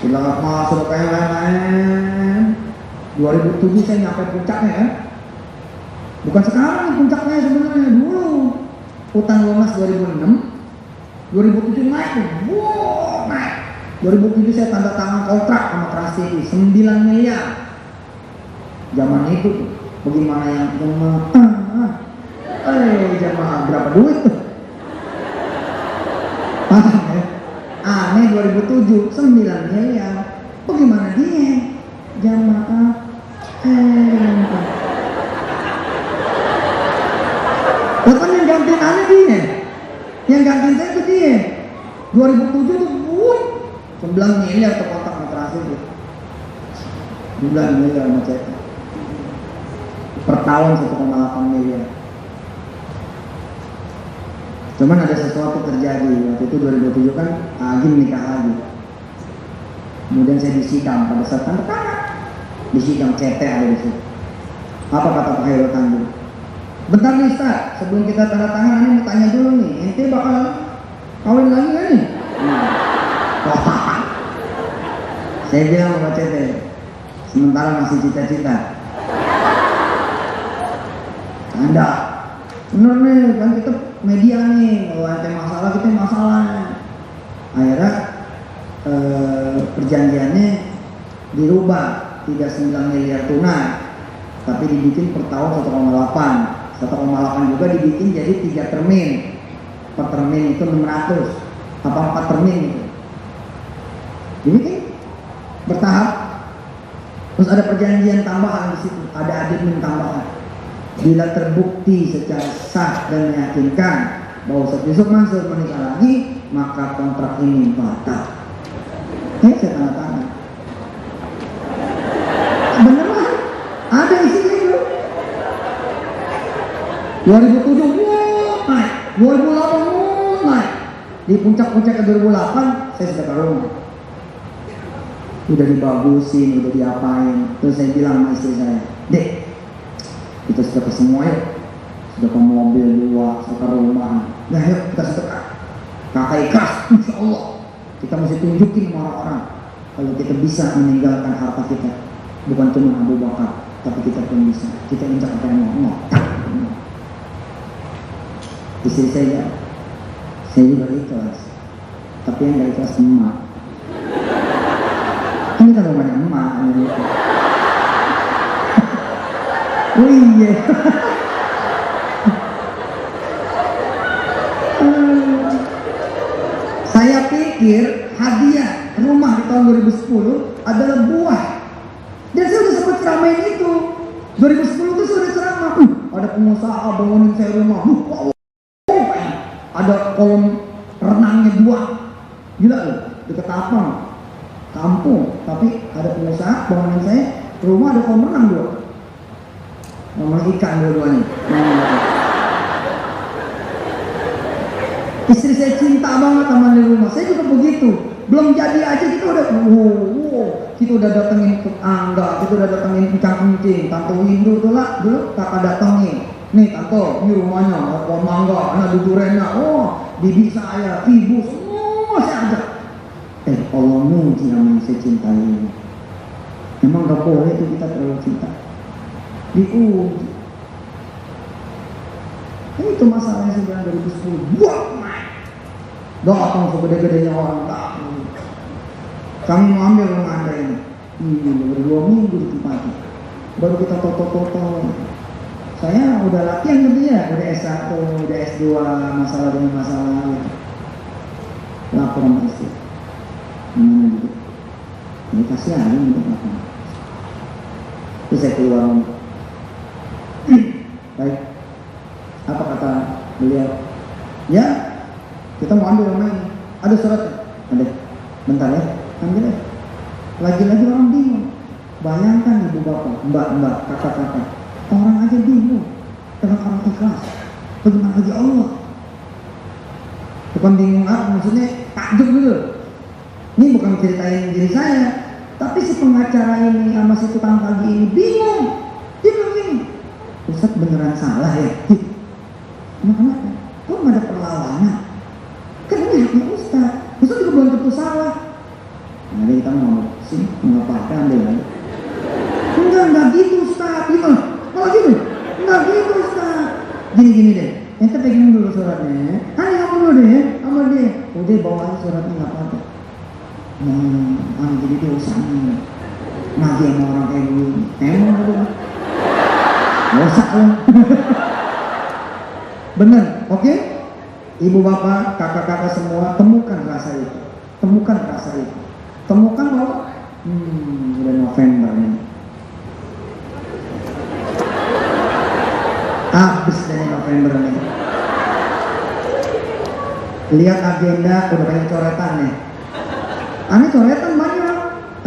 Bilang apa sedekahnya lain-lain. 2007 saya nyampe puncaknya kan. Bukan sekarang puncaknya sebenarnya, dulu utang lunas 2006, 2007 naik tuh, wow, naik. 2007 saya tanda tangan kontrak sama Trans TV 9 miliar. Zaman itu tuh, bagaimana yang jamaah berapa duit tuh? Paham ya? Aneh 2007 9 miliar. Bagaimana dia? Jamaah bahkan yang gantiin aneh dia, yang gantiin saya itu dia. 2007 tuh 9 miliar ke kotak matrasi itu, 9 miliar macet per tahun 1,8 miliar. Cuman ada sesuatu terjadi waktu itu 2007 kan Agim nikah lagi. Kemudian saya disidang pada saat tanda tangan, disidang CT ada di situ. Apa kata Pak Hairul Tanjung? Bentar nih Ustaz, sebelum kita tanda tangan ini mau tanya dulu nih, ente bakal kawin lagi gak nih? Saya bilang sama CT, sementara masih cita-cita. Anda, bener nih, kan kita media nih, kalau ente masalah kita masalah. Akhirnya perjanjiannya dirubah, tidak 9 miliar tunai, tapi dibikin per tahun 1,8 juga dibikin jadi 3 termin. Per termin itu 600 apa 4 termin itu dibikin bertahap. Terus ada perjanjian tambahan di situ, ada adendum tambahan. Bila terbukti secara sah dan meyakinkan bahwa Ustaz Yusuf Mansur menikah lagi, maka kontrak ini batal. Saya tanda tangan. Beneran ada isinya itu. 2007 naik, 2008 naik. Di puncak-puncak 2008 saya sedekah rumah. Udah dibagusin, udah diapain. Terus saya bilang sama istri saya, Dek, kita sedekah semua yuk. Sedekah mobil 2, sedekah rumah. Nah yuk kita sedekah. Kakak ikhlas, Insya Allah. Kita mesti tunjukin sama orang-orang kalau kita bisa meninggalkan harta kita. Bukan cuma Abu Bakar, tapi kita pun bisa. Kita injak apa yang mau. Istri saya juga ikhlas, tapi yang gak ikhlas emak. Ini kan rumahnya emak. Oh iya. Saya pikir hadiah rumah di tahun 2010 adalah buah. Dan saya sudah sempat ceramain itu. 2010 itu sudah ceramah. Ada pengusaha bangunin saya rumah. Ada kolam renangnya 2. Gila loh, deket apa? kampung, tapi ada pengusaha bangunan saya, rumah ada kolam renang 2, kolam ikan dua-duanya. Istri saya cinta banget sama di rumah, saya juga begitu. Belum jadi aja kita udah, kita udah datengin ke Angga, kita udah datengin Encang-Encing, Tante Windu tuh lah, dulu kakak datengin. Nih Tante, ini rumahnya, pohon mangga, anak Dudu Rena, bibi saya, ibu, semua saya ajak. Allah muji yang saya cintai ini. Memang gak boleh itu kita terlalu cinta. Diuji. Itu masalahnya sebenarnya 2010. Buat main. Datang segede-gedenya orang tak. Kami mau ambil rumah Anda ini. Baru 2 minggu ditempati. Baru kita toto-toto. Saya udah latihan gitu ya, udah S1, udah S2, masalah demi masalah gitu. Laporan istri. Gimana gitu? Ini kasih aja untuk apa? Terus saya keluar. Baik. Apa kata beliau? Ya, kita mau ambil rumah ini. Ada suratnya? Ada. Bentar ya, ambil ya. Lagi-lagi orang bingung. Bayangkan ibu bapak, mbak-mbak, kakak-kakak. Orang aja bingung dengan orang ikhlas. Bagaimana lagi Allah? Bukan bingung apa, maksudnya takjub gitu. Ini bukan ceritain diri saya, tapi si pengacara ini sama si tukang pagi ini bingung. Dia bilang gini, Ustaz beneran salah ya? Kenapa? Kok nggak ada perlawanan? Kan ini haknya Ustaz. Ustaz juga belum tentu salah. Nah, jadi kita ngomong, sih mengapa ambil lagi? Enggak gitu Ustaz. Gimana? Malah gitu? Enggak gitu Ustaz. Gini deh. Ente pegang dulu suratnya. Ani kamu dulu deh, sama dia. Udah bawa aja suratnya nggak apa-apa. Jadi dia usahanya ngaji sama orang kayak gini. Emang dulu. Nggak usah lah. Bener, oke? Ibu bapak, kakak-kakak semua temukan rasa itu. Temukan rasa itu. Temukan bahwa udah November nih. Habis dari November nih. Lihat agenda udah banyak coretan nih. Aneh coretan banyak.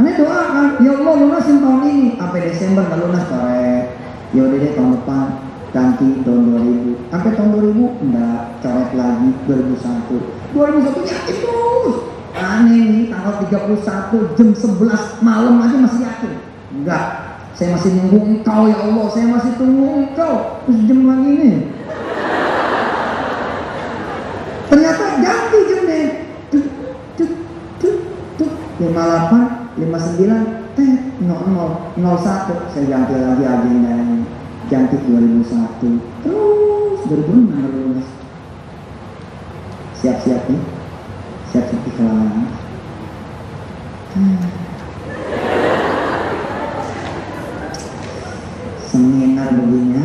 Aneh doakan, ya Allah lunasin tahun ini. Sampai Desember gak lunas coret. Yaudah deh tahun depan ganti tahun 2000. Sampai tahun 2000 enggak coret lagi 2001. 2001 yakin terus. Aneh nih tanggal 31 jam 11 malam aja masih yakin. Enggak. Saya masih nunggu engkau ya Allah, saya masih tunggu engkau. Terus jam lagi nih. Ternyata ganti jam deh. 58, 59, 00, 01. Saya ganti lagi agendanya. Ganti 2001. Terus 2006 siap-siap nih. Siap-siap iklan. Seminar begini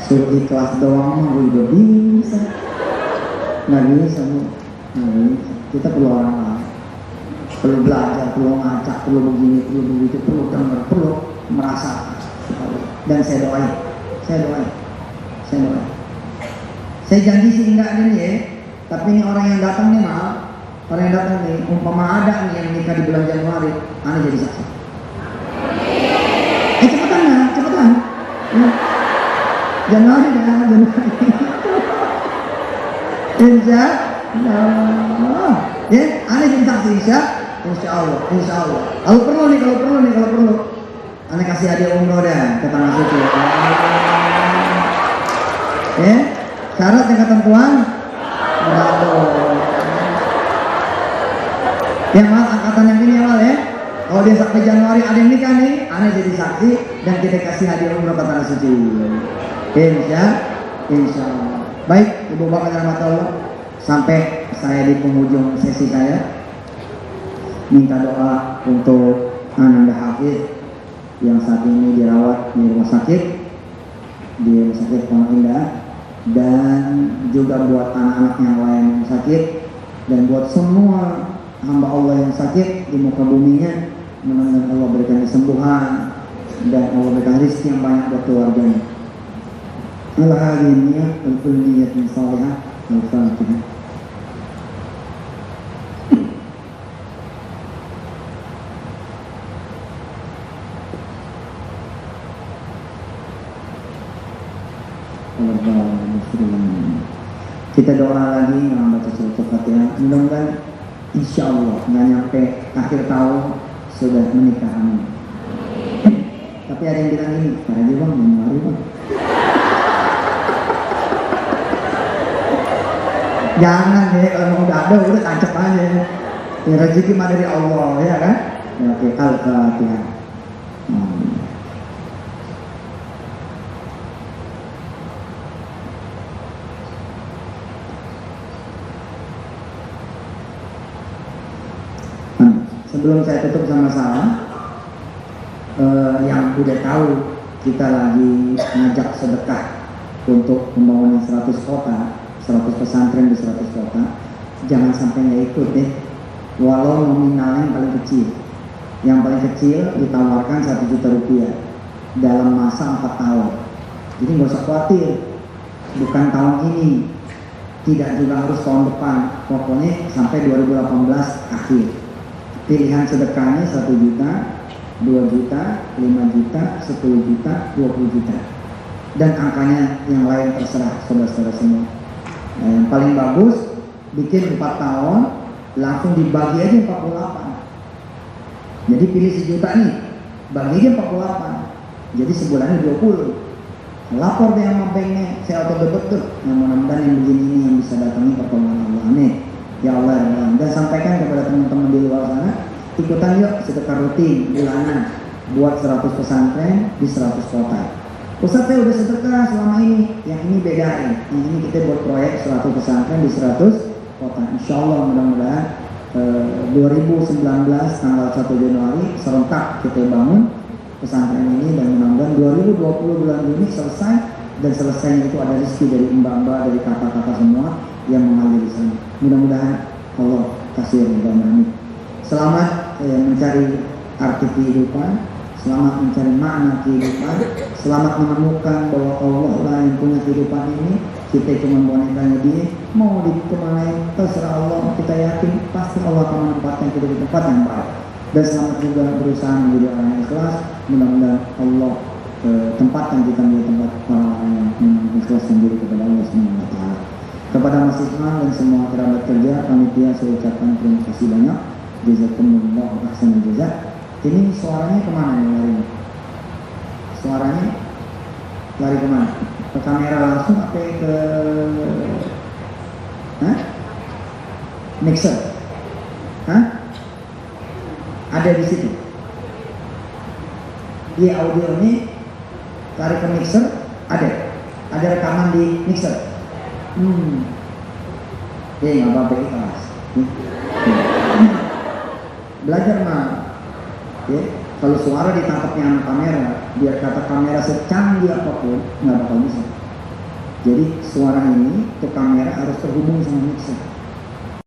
suruh ikhlas doang mah udah bisa. Nggak bisa bu. Kita perlu orang lain, perlu belajar, perlu ngacak, perlu begini, perlu begitu, perlu dengar, perlu merasa. Dan saya doain. Saya janji sih enggak ada nih ya, tapi ini orang yang datang nih maaf, orang yang datang nih, umpama ada nih yang nikah di bulan Januari, aneh jadi saksi. Cepetan. Januari. Insya Allah. Ya, aneh jadi saksi insya Allah. Kalau perlu. Aneh kasih hadiah umroh dah ke tanah suci. Ya, syarat dan ketentuan. Yang mal angkatan yang ini awal ya. Kalau dia sampai Januari ada yang nikah nih, aneh jadi saksi dan kita kasih hadiah umroh ke tanah suci. Insya Allah. Baik, ibu bapak dan rahmat Allah. Sampai saya di penghujung sesi saya, minta doa untuk Ananda Hafiz yang saat ini dirawat di rumah sakit Pondok Indah, dan juga buat anak-anak yang lain yang sakit, dan buat semua hamba Allah yang sakit di muka buminya. Mudah-mudahan Allah berikan kesembuhan dan Allah berikan rezeki yang banyak buat keluarganya. Al-Hadiniyah al-Kulliyah min Salihah al-Fatihah. Kita doa lagi baca surat Al-Fatihah. Mudah-mudahan insya Allah nggak nyampe akhir tahun sudah menikah. Amin. Tapi ada yang bilang ini, para dia bang, Januari bang. Jangan deh, kalau mau udah ada, udah tancap aja. Ya, rezeki mah dari Allah, ya kan? Ya, oke, Al-Fatihah. Sebelum saya tutup sama salam, yang udah tahu kita lagi ngajak sedekah untuk pembangunan 100 kota, 100 pesantren di 100 kota, jangan sampai nggak ikut deh, walau nominalnya yang paling kecil. Yang paling kecil ditawarkan 1 juta rupiah dalam masa 4 tahun. Jadi nggak usah khawatir, bukan tahun ini, tidak juga harus tahun depan, pokoknya sampai 2018 akhir. Pilihan sedekahnya 1 juta, 2 juta, 5 juta, 10 juta, 20 juta. Dan angkanya yang lain terserah saudara-saudara semua. Nah, yang paling bagus bikin 4 tahun langsung dibagi aja 48. Jadi pilih 1 juta nih, bagi aja 48. Jadi sebulannya 20. Lapor deh sama banknya, saya auto debit tuh. Nah, mudah-mudahan yang begini ini yang bisa datangi pertolongan Allah. Amin. Ya Allah, ya Allah. Dan sampaikan kepada teman-teman di luar sana, ikutan yuk sedekah rutin bulanan buat 100 pesantren di 100 kota. Ustaz, saya udah sedekah selama ini, yang ini bedain. Yang ini kita buat proyek 100 pesantren di 100 kota. Insya Allah mudah-mudahan 2019 tanggal 1 Januari serentak kita bangun pesantren ini, dan mudah-mudahan 2020 bulan Juni selesai, dan selesainya itu ada rezeki dari mbak-mbak, dari kakak-kakak semua yang mengalir di sana. Mudah-mudahan Allah kasih ridha amin. Selamat mencari arti kehidupan, selamat mencari makna kehidupan, selamat menemukan bahwa Allah lah yang punya kehidupan ini. Kita cuma bonekanya dia, mau dikemanain terserah Allah. Kita yakin pasti Allah akan menempatkan kita di tempat yang baik. Dan selamat juga berusaha menjadi orang yang ikhlas. Mudah-mudahan Allah tempatkan kita menjadi tempat orang yang memang ikhlas sendiri kepada Allah Subhanahu wa Ta'ala. Kepada Mas Ismail dan semua kerabat kerja panitia, saya ucapkan terima kasih banyak. Jazakumullah ahsanal jazak. Ini suaranya kemana nih larinya? Suaranya lari kemana? Ke kamera langsung apa ke mixer? Ada di situ. Di audio ini lari ke mixer, ada rekaman di mixer. Nggak apa-apa, ikhlas. Belajar mah, ya. Kalau suara ditangkapnya sama kamera, biar kata kamera secanggih apapun nggak bakal bisa. Jadi suara ini ke kamera harus terhubung sama mixer.